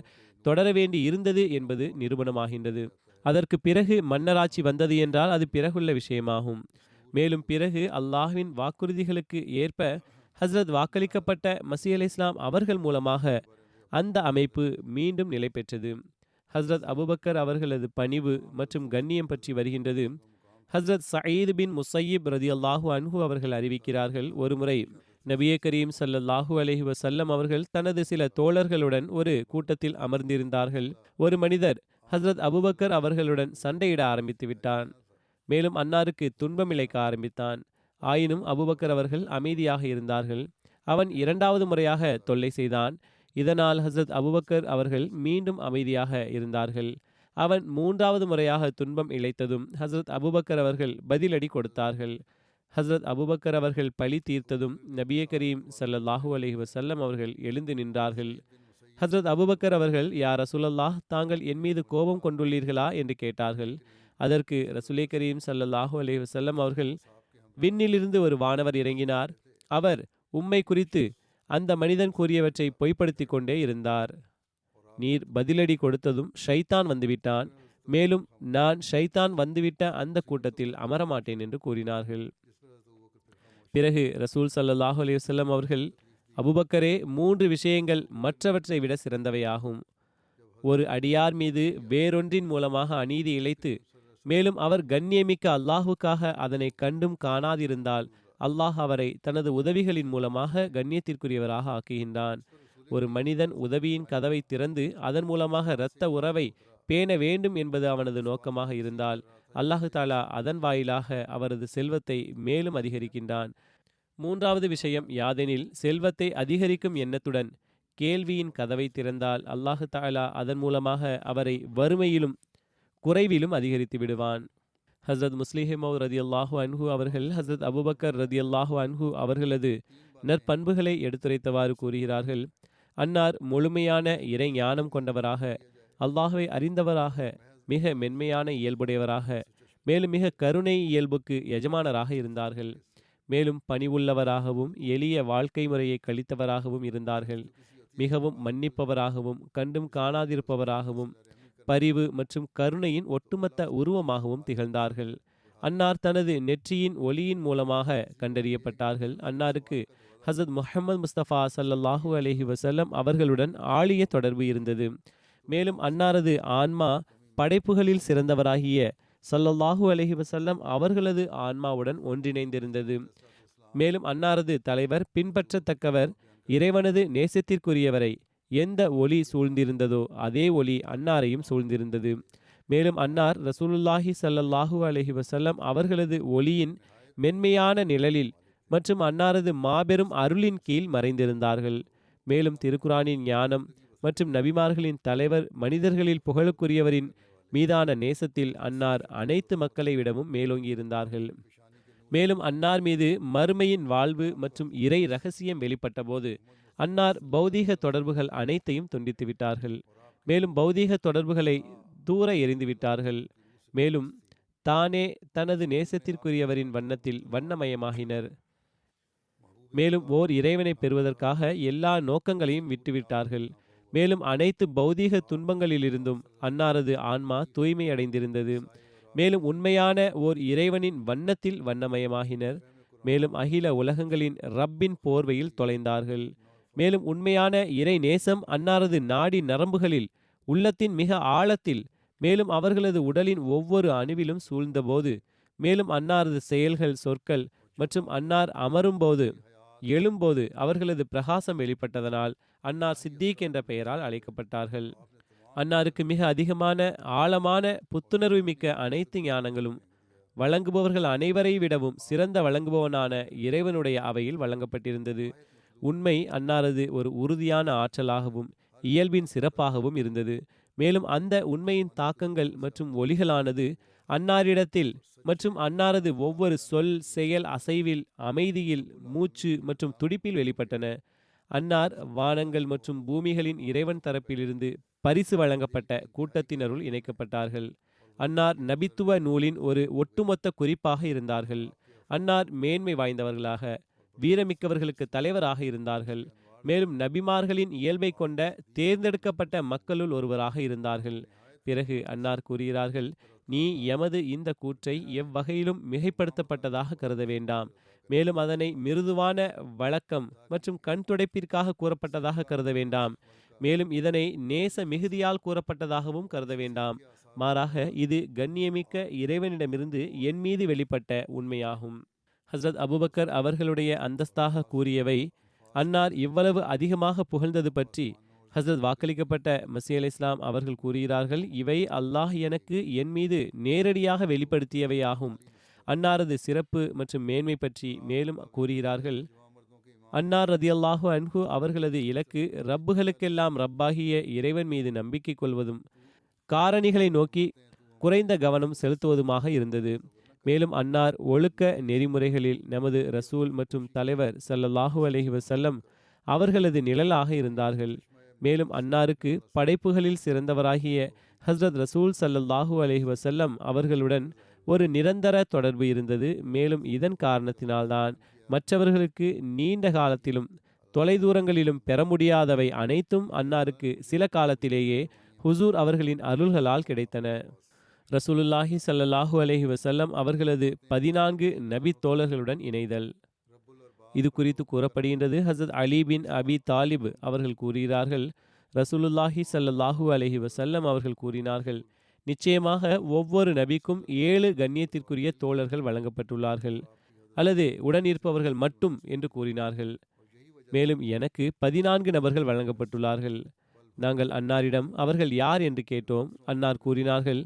தொடர வேண்டி இருந்தது என்பது நிரூபணமாகின்றது. அதற்கு பிறகு மன்னராட்சி வந்தது என்றால் அது பிறகுள்ள விஷயமாகும். மேலும் பிறகு அல்லாஹ்வின் வாக்குறுதிகளுக்கு ஏற்ப ஹஸ்ரத் வாக்களிக்கப்பட்ட மஸீஹ் அலைஹிஸ்ஸலாம் அவர்கள் மூலமாக அந்த அமைப்பு மீண்டும் நிலை பெற்றது. ஹஸ்ரத் அபுபக்கர் அவர்களது பணிவு மற்றும் கண்ணியம் பற்றி வருகின்றது. ஹஸ்ரத் சயீத் பின் முஸையிப் ரதியல்லாஹு அன்ஹு அவர்கள் அறிவிக்கிறார்கள், ஒருமுறை நபியே கரீம் ஸல்லல்லாஹு அலைஹி வஸல்லம் அவர்கள் தனது சில தோழர்களுடன் ஒரு கூட்டத்தில் அமர்ந்திருந்தார்கள். ஒரு மனிதர் ஹஸ்ரத் அபுபக்கர் அவர்களுடன் சண்டையிட ஆரம்பித்து விட்டான். மேலும் அன்னாருக்கு துன்பம் இழைக்க ஆரம்பித்தான். ஆயினும் அபுபக்கர் அவர்கள் அமைதியாக இருந்தார்கள். அவன் இரண்டாவது முறையாக தொல்லை செய்தான். இதனால் ஹஸ்ரத் அபுபக்கர் அவர்கள் மீண்டும் அமைதியாக இருந்தார்கள். அவன் மூன்றாவது முறையாக துன்பம் இழைத்ததும் ஹஸ்ரத் அபுபக்கர் அவர்கள் பதிலடி கொடுத்தார்கள். ஹஸ்ரத் அபுபக்கர் அவர்கள் பழி தீர்த்ததும் நபியே கரீம் ஸல்லல்லாஹு அலைஹி வஸல்லம் அவர்கள் எழுந்து நின்றார்கள். ஹஸ்ரத் அபுபக்கர் அவர்கள், யா ரசூலல்லாஹ், தாங்கள் என் மீது கோபம் கொண்டுள்ளீர்களா என்று கேட்டார்கள். அதற்கு ரசூலே கரீம் ஸல்லல்லாஹு அலைஹி வஸல்லம் அவர்கள், விண்ணிலிருந்து ஒரு வானவர் இறங்கினார். அவர் உம்மை குறித்து அந்த மனிதன் கூறியவற்றை பொய்ப்படுத்திக் கொண்டே இருந்தார். நீர் பதிலடி கொடுத்ததும் ஷைத்தான் வந்துவிட்டான். மேலும் நான் ஷைத்தான் வந்துவிட்ட அந்த கூட்டத்தில் அமரமாட்டேன் என்று கூறினார்கள். பிறகு ரசூல் ஸல்லல்லாஹு அலைஹி வஸல்லம் அவர்கள், அபூபக்கரே, 3 விஷயங்கள் மற்றவற்றை விட சிறந்தவையாகும். ஒரு அடியார் மீது வேறொன்றின் மூலமாக அநீதி இழைத்து மேலும் அவர் கண்ணியமிக்க அல்லாஹுக்காக அதனை கண்டும் காணாதிருந்தால் அல்லாஹ் அவரை தனது உதவிகளின் மூலமாக கண்ணியத்திற்குரியவராக ஆக்குகின்றான். ஒரு மனிதன் உதவியின் கதவை திறந்து அதன் மூலமாக இரத்த உறவை பேண வேண்டும் என்பது அவனது நோக்கமாக இருந்தால் அல்லாஹு தாலா அதன் வாயிலாக அவரது செல்வத்தை மேலும் அதிகரிக்கின்றான். 3வது விஷயம் யாதெனில், செல்வத்தை அதிகரிக்கும் எண்ணத்துடன் கேள்வியின் கதவை திறந்தால் அல்லாஹு தாலா அதன் மூலமாக அவரை வறுமையிலும் குறைவிலும் அதிகரித்து விடுவான். ஹசரத் முஸ்லிஹிமௌ ரதியல்லாஹு அன்ஹு அவர்கள் ஹசரத் அபூபக்கர் ரதியல்லாஹு அன்ஹு அவர்களது நற்பண்புகளை எடுத்துரைத்தவாறு கூறுகிறார்கள். அன்னார் முழுமையான இறை ஞானம் கொண்டவராக, அல்லாஹுவை அறிந்தவராக, மிக மென்மையான இயல்புடையவராக, மேலும் மிக கருணை இயல்புக்கு எஜமானராக இருந்தார்கள். மேலும் பணிவுள்ளவராகவும் எளிய வாழ்க்கை முறையை கழித்தவராகவும் இருந்தார்கள். மிகவும் மன்னிப்பவராகவும் கண்டும் காணாதிருப்பவராகவும் பரிவு மற்றும் கருணையின் ஒட்டுமொத்த உருவமாகவும் திகழ்ந்தார்கள். அன்னார் தனது நெற்றியின் ஒளியின் மூலமாக கண்டறியப்பட்டார்கள். அன்னாருக்கு ஹசரத் முஹம்மது முஸ்தபா ஸல்லல்லாஹு அலைஹி வஸல்லம் அவர்களுடன் ஆழிய தொடர்பு இருந்தது. மேலும் அன்னாரது ஆன்மா படைப்புகளில் சிறந்தவராகிய ஸல்லல்லாஹு அலைஹி வஸல்லம் அவர்களது ஆன்மாவுடன் ஒன்றிணைந்திருந்தது. மேலும் அன்னாரது தலைவர் பின்பற்றத்தக்கவர், இறைவனது நேசத்திற்குரியவரை எந்த ஒளி சூழ்ந்திருந்ததோ அதே ஒளி அன்னாரையும் சூழ்ந்திருந்தது. மேலும் அன்னார் ரசூலுல்லாஹி ஸல்லல்லாஹு அலைஹி வஸல்லம் அவர்களது ஒளியின் மென்மையான நிழலில் மற்றும் அன்னாரது மாபெரும் அருளின் கீழ் மறைந்திருந்தார்கள். மேலும் திருக்குரானின் ஞானம் மற்றும் நபிமார்களின் தலைவர், மனிதர்களில் புகழுக்குரியவரின் மீதான நேசத்தில் அன்னார் அனைத்து மக்களை விடவும் மேலோங்கி இருந்தார்கள். மேலும் அன்னார் மீது மறுமையின் வாழ்வு மற்றும் இறை ரகசியம் வெளிப்பட்ட போது அன்னார் பௌதீக தொடர்புகள் அனைத்தையும் துண்டித்து விட்டார்கள். மேலும் பௌதீக தொடர்புகளை தூர எறிந்து விட்டார்கள். மேலும் தானே தனது நேசத்திற்குரியவரின் வண்ணத்தில் வண்ணமயமாகினர். மேலும் ஓர் இறைவனை பெறுவதற்காக எல்லா நோக்கங்களையும் விட்டுவிட்டார்கள். மேலும் அனைத்து பௌதீக துன்பங்களிலிருந்தும் அன்னாரது ஆன்மா தூய்மை அடைந்திருந்தது. மேலும் உண்மையான ஓர் இறைவனின் வண்ணத்தில் வண்ணமயமாகினர். மேலும் அகில உலகங்களின் ரப்பின் போர்வையில் தொலைந்தார்கள். மேலும் உண்மையான இறை நேசம் அன்னாரது நாடி நரம்புகளில், உள்ளத்தின் மிக ஆழத்தில், மேலும் அவர்களது உடலின் ஒவ்வொரு அணுவிலும் சூழ்ந்தபோது, மேலும் அன்னாரது செயல்கள், சொற்கள் மற்றும் அன்னார் அமரும்போது எழும்போது அவர்களது பிரகாசம் வெளிப்பட்டதனால் அன்னார் சித்திக் என்ற பெயரால் அழைக்கப்பட்டார்கள். அன்னாருக்கு மிக அதிகமான ஆழமான புத்துணர்வு மிக்க அனைத்து ஞானங்களும் வழங்குபவர்கள் அனைவரை விடவும் சிறந்த வழங்குபவனான இறைவனுடைய அவையில் வழங்கப்பட்டிருந்தது. உண்மை அன்னாரது ஒரு உறுதியான ஆற்றலாகவும் இயல்பின் சிறப்பாகவும் இருந்தது. மேலும் அந்த உண்மையின் தாக்கங்கள் மற்றும் ஒலிகளானது அன்னாரிடத்தில் மற்றும் அன்னாரது ஒவ்வொரு சொல், செயல், அசைவில், அமைதியில், மூச்சு மற்றும் துடிப்பில் வெளிப்பட்டன. அன்னார் வானங்கள் மற்றும் பூமிகளின் இறைவன் தரப்பிலிருந்து பரிசு வழங்கப்பட்ட கூட்டத்தினருள் இணைக்கப்பட்டார்கள். அன்னார் நபித்துவ நூலின் ஒரு ஒட்டுமொத்த குறிப்பாக இருந்தார்கள். அன்னார் மேன்மை வாய்ந்தவர்களாக, வீரமிக்கவர்களுக்கு தலைவராக இருந்தார்கள். மேலும் நபிமார்களின் இயல்பை கொண்ட தேர்ந்தெடுக்கப்பட்ட மக்களுள் ஒருவராக இருந்தார்கள். பிறகு அன்னார் கூறுகிறார்கள், நீ எமது இந்த கூற்றை எவ்வகையிலும் மிகைப்படுத்தப்பட்டதாக கருத வேண்டாம். மேலும் அதனை மிருதுவான வழக்கம் மற்றும் கண் துடைப்பிற்காக கூறப்பட்டதாக கருத வேண்டாம். மேலும் இதனை நேச மிகுதியால் கூறப்பட்டதாகவும் கருத வேண்டாம். மாறாக இது கண்ணியமிக்க இறைவனிடமிருந்து என் மீது வெளிப்பட்ட உண்மையாகும். ஹஸ்ரத் அபூபக்கர் அவர்களுடைய அந்தஸ்தாக கூறியவை அன்னார் இவ்வளவு அதிகமாக புகழ்ந்தது பற்றி ஹஸ்ரத் வாக்களிக்கப்பட்ட மஸீஹ் அலைஹிஸ்ஸலாம் அவர்கள் கூறுகிறார்கள், இவை அல்லாஹ் எனக்கு என் மீது நேரடியாக வெளிப்படுத்தியவையாகும். அன்னாரது சிறப்பு மற்றும் மேன்மை பற்றி மேலும் கூறுகிறார்கள், அன்னார் ரதியல்லாஹு அன்ஹு அவர்களது இலக்கு ரப்புகளுக்கெல்லாம் ரப்பாகிய இறைவன் மீது நம்பிக்கை கொள்வதும் காரணிகளை நோக்கி குறைந்த கவனம் செலுத்துவதுமாக இருந்தது. மேலும் அன்னார் ஒழுக்க நெறிமுறைகளில் நமது ரசூல் மற்றும் தலைவர் ஸல்லல்லாஹு அலைஹி வஸல்லம் அவர்களது நிழலாக இருந்தார்கள். மேலும் அன்னாருக்கு படைப்புகளில் சிறந்தவராகிய ஹஸ்ரத் ரசூல் ஸல்லல்லாஹு அலைஹி வஸல்லம் அவர்களுடன் ஒரு நிரந்தர தொடர்பு இருந்தது. மேலும் இதன் காரணத்தினால்தான் மற்றவர்களுக்கு நீண்ட காலத்திலும் தொலைதூரங்களிலும் பெற முடியாதவை அனைத்தும் அன்னாருக்கு சில காலத்திலேயே ஹுசூர் அவர்களின் அருள்களால் கிடைத்தன. ரசூலுல்லாஹி ஸல்லல்லாஹு அலைஹி வஸல்லம் அவர்களது 14 நபி தோழர்களுடன் இணைதல். இது குறித்து கூறப்படுகின்றது. ஹசரத் அலி பின் அபி தாலிப் அவர்கள் கூறுகிறார்கள், ரசூலுல்லாஹி ஸல்லல்லாஹு அலைஹி வஸல்லம் அவர்கள் கூறினார்கள், நிச்சயமாக ஒவ்வொரு நபிக்கும் 7 கண்ணியத்திற்குரிய தோழர்கள் வழங்கப்பட்டுள்ளார்கள், அல்லது உடனிருப்பவர்கள் மட்டும் என்று கூறினார்கள். மேலும் எனக்கு 14 நபர்கள் வழங்கப்பட்டுள்ளார்கள். நாங்கள் அன்னாரிடம் அவர்கள் யார் என்று கேட்டோம். அன்னார் கூறினார்கள்,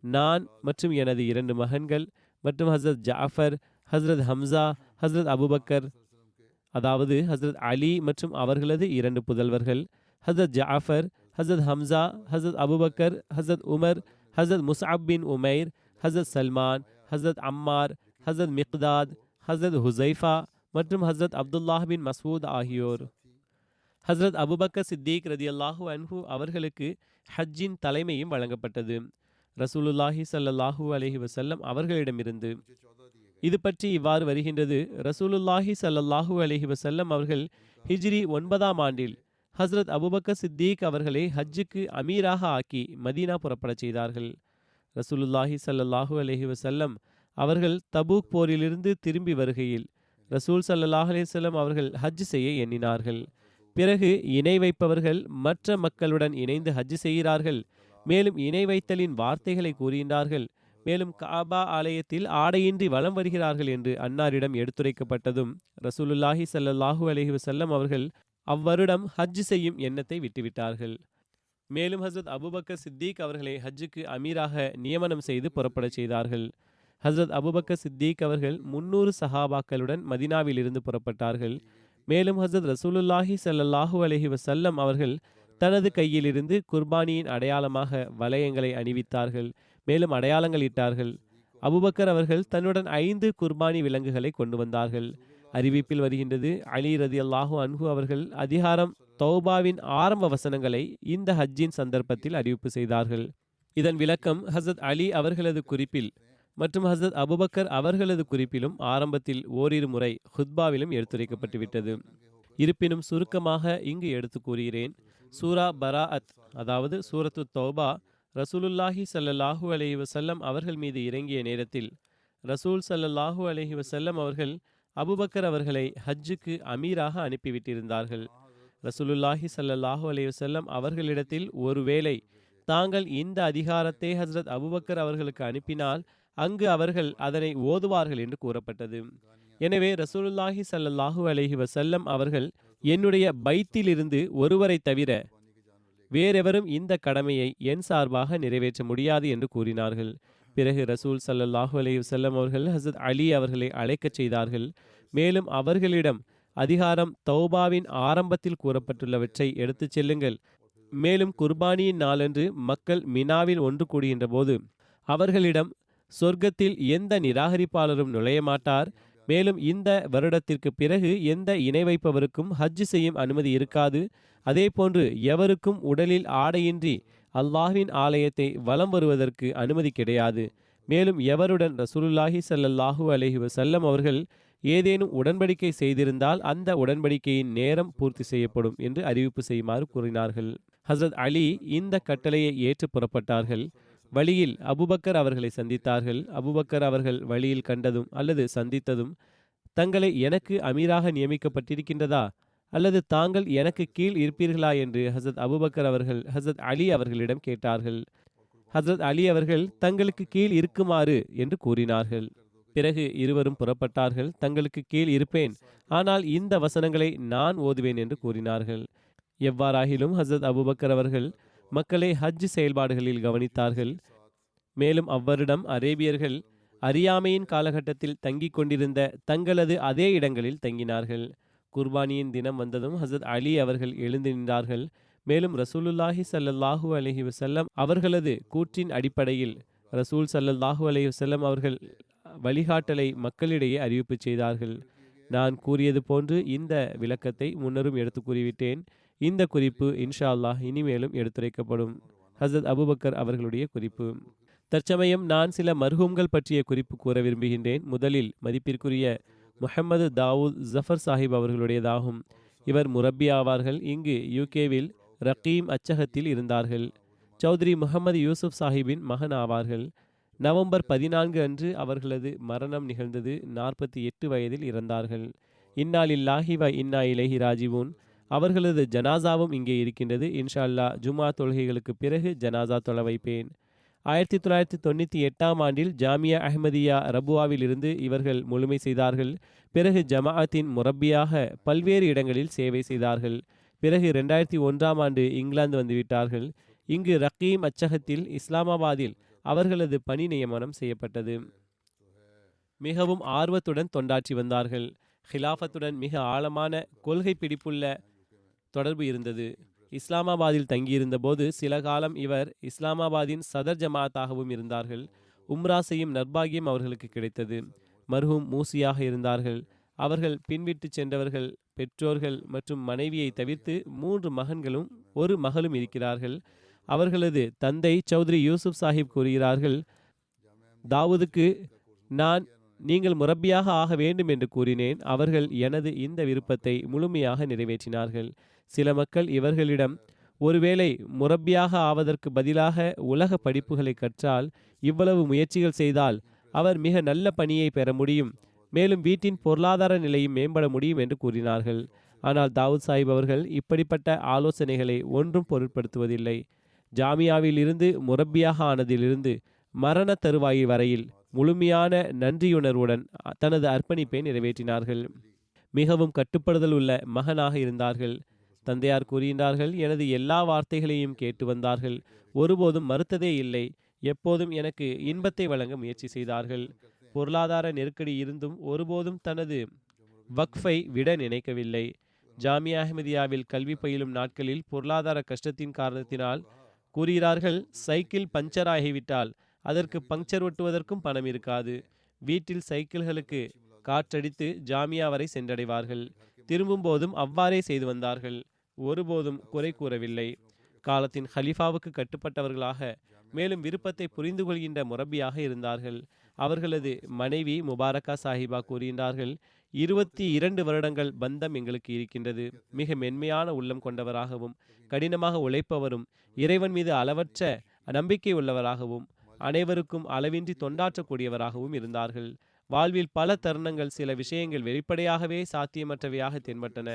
நான் மற்றும் எனது 2 மகன்கள் மற்றும் ஹசரத் ஜாஃபர், ஹசரத் ஹம்சா, ஹசரத் அபுபக்கர், அதாவது ஹசரத் அலி மற்றும் அவர்களது 2 புதல்வர்கள், ஹசரத் ஜாஃபர், ஹசரத் ஹம்சா, ஹசரத் அபுபக்கர், ஹசரத் உமர், ஹசரத் முஸ்அப் பின் உமைர், ஹசரத் சல்மான், ஹசரத் அம்மார், ஹசரத் மிக்தாத், ஹசரத் ஹுசைஃபா மற்றும் ஹசரத் அப்துல்லாஹ் பின் மசூத் ஆகியோர். ஹசரத் அபுபக்கர் சித்திக் ரதியல்லாஹு அன்ஹு அவர்களுக்கு ஹஜ்ஜின் தலைமையும் வழங்கப்பட்டது ரசூலுல்லாஹி ஸல்லல்லாஹு அலைஹி வஸல்லம் அவர்களிடமிருந்து. இது பற்றி இவ்வாறு வருகின்றது. ரசூலுல்லாஹி ஸல்லல்லாஹு அலைஹி வஸல்லம் அவர்கள் ஹிஜ்ரி 9ஆம் ஆண்டில் ஹசரத் அபுபக்கர் சித்திக் அவர்களை ஹஜ்ஜுக்கு அமீராக ஆக்கி மதீனா புறப்படச் செய்தார்கள். ரசூலுல்லாஹி ஸல்லல்லாஹு அலைஹி வஸல்லம் அவர்கள் தபூக் போரிலிருந்து திரும்பி வருகையில் ரசூல் ஸல்லல்லாஹு அலைஹி வஸல்லம் அவர்கள் ஹஜ் செய்ய எண்ணினார்கள். பிறகு இணை வைப்பவர்கள் மற்ற மக்களுடன் இணைந்து ஹஜ் செய்கிறார்கள், மேலும் இணை வைத்தலின் வார்த்தைகளை கூறுகின்றார்கள், மேலும் காபா ஆலயத்தில் ஆடையின்றி வலம் வருகிறார்கள் என்று அன்னாரிடம் எடுத்துரைக்கப்பட்டதும் ரசூலுல்லாஹி ஸல்லல்லாஹு அலைஹி வஸல்லம் அவர்கள் அவ்வருடம் ஹஜ் செய்யும் எண்ணத்தை விட்டுவிட்டார்கள். மேலும் ஹசரத் அபுபக்கர் சித்திக் அவர்களை ஹஜ்ஜுக்கு அமீராக நியமனம் செய்து புறப்படச் செய்தார்கள். ஹசரத் அபுபக்கர் சித்திக் அவர்கள் 300 சஹாபாக்களுடன் மதினாவில் இருந்து புறப்பட்டார்கள். மேலும் ஹசரத் ரசூலுல்லாஹி ஸல்லல்லாஹு அலைஹி வஸல்லம் அவர்கள் தனது கையிலிருந்து குர்பானியின் அடையாளமாக வளையங்களை அணிவித்தார்கள், மேலும் அடையாளங்கள் இட்டார்கள். அபுபக்கர் அவர்கள் தன்னுடன் 5 குர்பானி விலங்குகளை கொண்டு வந்தார்கள். அறிவிப்பில் வருகின்றது, அலி ரதியல்லாஹு அன்ஹு அவர்கள் அதிகாரம் தௌபாவின் ஆரம்ப வசனங்களை இந்த ஹஜ்ஜின் சந்தர்ப்பத்தில் அறிவிப்பு செய்தார்கள். இதன் விளக்கம் ஹசரத் அலி அவர்களது குறிப்பில் மற்றும் ஹசரத் அபுபக்கர் அவர்களது குறிப்பிலும் ஆரம்பத்தில் ஓரிரு முறை ஹுத்பாவிலும் எடுத்துரைக்கப்பட்டு விட்டது. இருப்பினும் சுருக்கமாக இங்கு எடுத்து கூறுகிறேன். சூரா பராஅத், அதாவது சூரத்து தௌபா, ரசூலுல்லாஹி ஸல்லல்லாஹு அலைஹி வஸல்லம் அவர்கள் மீது இறங்கிய நேரத்தில் ரசூல் ஸல்லல்லாஹு அலைஹி வஸல்லம் அவர்கள் அபுபக்கர் அவர்களை ஹஜ்ஜுக்கு அமீராக அனுப்பிவிட்டிருந்தார்கள். ரசூலுல்லாஹி ஸல்லல்லாஹு அலைஹி வஸல்லம் அவர்களிடத்தில் ஒருவேளை தாங்கள் இந்த அதிகாரத்தை ஹசரத் அபுபக்கர் அவர்களுக்கு அனுப்பினால் அங்கு அவர்கள் அதனை ஓதுவார்கள் என்று கூறப்பட்டது. எனவே ரசூலுல்லாஹி ஸல்லல்லாஹு அலைஹி வஸல்லம் அவர்கள் என்னுடைய பைத்திலிருந்து ஒருவரை தவிர வேறெவரும் இந்த கடமையை என் சார்பாக நிறைவேற்ற முடியாது என்று கூறினார்கள். பிறகு ரசூல் ஸல்லல்லாஹு அலைஹி வஸல்லம் அவர்கள் ஹசரத் அலி அவர்களை அழைக்கச் செய்தார்கள். மேலும் அவர்களிடம் அதிகாரம் தௌபாவின் ஆரம்பத்தில் கூறப்பட்டுள்ளவற்றை எடுத்துச் செல்லுங்கள். மேலும் குர்பானியின் நாளன்று மக்கள் மினாவில் ஒன்று கூடுகின்ற போது அவர்களிடம் சொர்க்கத்தில் எந்த நிராகரிப்பாளரும் நுழைய மாட்டார், மேலும் இந்த வருடத்திற்கு பிறகு எந்த இணை வைப்பவருக்கும் ஹஜ் செய்யும் அனுமதி இருக்காது, அதே போன்று எவருக்கும் உடலில் ஆடையின்றி அல்லாஹ்வின் ஆலயத்தை வலம் வருவதற்கு அனுமதி கிடையாது, மேலும் எவருடன் ரசூலுல்லாஹி ஸல்லல்லாஹு அலைஹி வஸல்லம் அவர்கள் ஏதேனும் உடன்படிக்கை செய்திருந்தால் அந்த உடன்படிக்கையின் நேரம் பூர்த்தி செய்யப்படும் என்று அறிவிப்பு செய்யுமாறு கூறினார்கள். ஹசரத் அலி இந்த கட்டளையை ஏற்று புறப்பட்டார்கள். வழியில் அபுபக்கர் அவர்களை சந்தித்தார்கள். அபுபக்கர் அவர்கள் வழியில் கண்டதும் அல்லது சந்தித்ததும், தங்களை எனக்கு அமீராக நியமிக்கப்பட்டிருக்கின்றதா அல்லது தாங்கள் எனக்கு கீழ் இருப்பீர்களா என்று ஹசரத் அபுபக்கர் அவர்கள் ஹசரத் அலி அவர்களிடம் கேட்டார்கள். ஹசரத் அலி அவர்கள் தங்களுக்கு கீழ் இருக்குமாறு என்று கூறினார்கள். பிறகு இருவரும் புறப்பட்டார்கள். தங்களுக்கு கீழ் இருப்பேன், ஆனால் இந்த வசனங்களை நான் ஓதுவேன் என்று கூறினார்கள். எவ்வாறாகிலும் ஹசரத் அபுபக்கர் அவர்கள் மக்களை ஹஜ் செயல்பாடுகளில் கவனித்தார்கள். மேலும் அவ்வருடம் அரேபியர்கள் அறியாமையின் காலகட்டத்தில் தங்கிக் கொண்டிருந்த தங்களது அதே இடங்களில் தங்கினார்கள். குர்பானியின் தினம் வந்ததும் ஹசரத் அலி அவர்கள் எழுந்து நின்றார்கள். மேலும் ரசூலுல்லாஹி ஸல்லல்லாஹு அலைஹி வஸல்லம் அவர்களது கூற்றின் அடிப்படையில் ரசூல் ஸல்லல்லாஹு அலைஹி வஸல்லம் அவர்கள் வழிகாட்டலை மக்களிடையே அறிவிப்பு செய்தார்கள். நான் கூறியது போன்று இந்த விளக்கத்தை முன்னரும் எடுத்து கூறிவிட்டேன். இந்த குறிப்பு இன்ஷா அல்லாஹ் இனிமேலும் எடுத்துரைக்கப்படும். ஹசரத் அபுபக்கர் அவர்களுடைய குறிப்பு. தற்சமயம் நான் சில மர்ஹூம்கள் பற்றிய குறிப்பு கூற விரும்புகின்றேன். முதலில் மதிப்பிற்குரிய முஹம்மது தாவூத் ஜஃபர் சாஹிப் அவர்களுடையதாகும். இவர் முரப்பி ஆவார்கள். இங்கு யூகேவில் ரகீம் அச்சகத்தில் இருந்தார்கள். சௌத்ரி முகமது யூசுப் சாஹிப்பின் மகன் ஆவார்கள். நவம்பர் 14 அன்று அவர்களது மரணம் நிகழ்ந்தது. 48 வயதில் இறந்தார்கள். இன்னா லில்லாஹி வ இன்னா இலைஹி ராஜிவூன். அவர்களது ஜனாசாவும் இங்கே இருக்கின்றது. இன்ஷா அல்லாஹ் ஜுமா தொழுகைகளுக்கு பிறகு ஜனாசா தொழ வைப்பேன். 1998 ஆண்டில் ஜாமியா அஹ்மதியா ரபுவாவில் இருந்து இவர்கள் முழுமை செய்தார்கள். பிறகு ஜமாஅத்தின் முரப்பியாக பல்வேறு இடங்களில் சேவை செய்தார்கள். பிறகு 2001 ஆண்டு இங்கிலாந்து வந்துவிட்டார்கள். இங்கு ரகீம் அச்சகத்தில் இஸ்லாமாபாத்தில் அவர்களது பணி நியமனம் செய்யப்பட்டது. மிகவும் ஆர்வத்துடன் தொண்டாற்றி வந்தார்கள். ஹிலாஃபத்துடன் மிக ஆழமான கொள்கை பிடிப்புள்ள தொடர்பு இருந்தது. இஸ்லாமாபாத்தில் தங்கியிருந்த போது சில காலம் இவர் இஸ்லாமாபாதின் சதர் ஜமாத்தாகவும் இருந்தார்கள். உம்ரா செய்யும் நற்பாகியம் அவர்களுக்கு கிடைத்தது. மர்ஹூம் மூசியாக இருந்தார்கள். அவர்கள் பின்விட்டு சென்றவர்கள் பெற்றோர்கள் மற்றும் மனைவியை தவிர்த்து 3 மகன்களும் 1 மகளும் இருக்கிறார்கள். அவர்களது தந்தை சௌத்ரி யூசுப் சாஹிப் கூறுகிறார்கள், தாவூதுக்கு நீங்கள் முரப்பியாக ஆக வேண்டும் என்று கூறினேன். அவர்கள் எனது இந்த விருப்பத்தை முழுமையாக நிறைவேற்றினார்கள். சில மக்கள் இவர்களிடம், ஒருவேளை முரப்பியாக ஆவதற்கு பதிலாக உலக படிப்புகளை கற்றால், இவ்வளவு முயற்சிகள் செய்தால் அவர் மிக நல்ல பணியை பெற முடியும், மேலும் வீட்டின் பொருளாதார நிலையும் மேம்பட முடியும் என்று கூறினார்கள். ஆனால் தாவூத் சாஹிப் அவர்கள் இப்படிப்பட்ட ஆலோசனைகளை ஒன்றும் பொருட்படுத்துவதில்லை. ஜாமியாவில் இருந்து முரப்பியாக ஆனதிலிருந்து மரண தருவாயில் வரையில் முழுமையான நன்றியுணர்வுடன் தனது அர்ப்பணிப்பை நிறைவேற்றினார்கள். மிகவும் கட்டுப்படுதல் உள்ள மகனாக இருந்தார்கள். தந்தையார் கூறுகின்றார்கள், எனது எல்லா வார்த்தைகளையும் கேட்டு வந்தார்கள். ஒருபோதும் மறுத்ததே இல்லை. எப்போதும் எனக்கு இன்பத்தை வழங்க முயற்சி செய்தார்கள். பொருளாதார நெருக்கடி இருந்தும் ஒருபோதும் தனது வக்ஃபை விட நினைக்கவில்லை. ஜாமியா அஹ்மதியாவில் கல்வி பயிலும் நாட்களில் பொருளாதார கஷ்டத்தின் காரணத்தினால் கூறுகிறார்கள், சைக்கிள் பஞ்சர் ஆகிவிட்டால் அதற்கு பங்க்சர் ஒட்டுவதற்கும் பணம் இருக்காது. வீட்டில் சைக்கிள்களுக்கு காற்றடித்து ஜாமியா வரை சென்றடைவார்கள். திரும்பும் போதும் அவ்வாறே செய்து வந்தார்கள். ஒருபோதும் குறை கூறவில்லை. காலத்தின் ஹலிஃபாவுக்கு கட்டுப்பட்டவர்களாக, மேலும் விருப்பத்தை புரிந்து கொள்கின்ற முரப்பியாக இருந்தார்கள். அவர்களது மனைவி முபாரக்கா சாஹிபா கூறுகின்றார்கள், 22 வருடங்கள் பந்தம் எங்களுக்கு இருக்கின்றது. மிக மென்மையான உள்ளம் கொண்டவராகவும் கடினமாக உழைப்பவரும் இறைவன் மீது அளவற்ற நம்பிக்கை உள்ளவராகவும் அனைவருக்கும் அளவின்றி தொண்டாற்றக்கூடியவராகவும் இருந்தார்கள். வாழ்வில் பல தருணங்கள் சில விஷயங்கள் வெளிப்படையாகவே சாத்தியமற்றவையாக தென்பட்டன.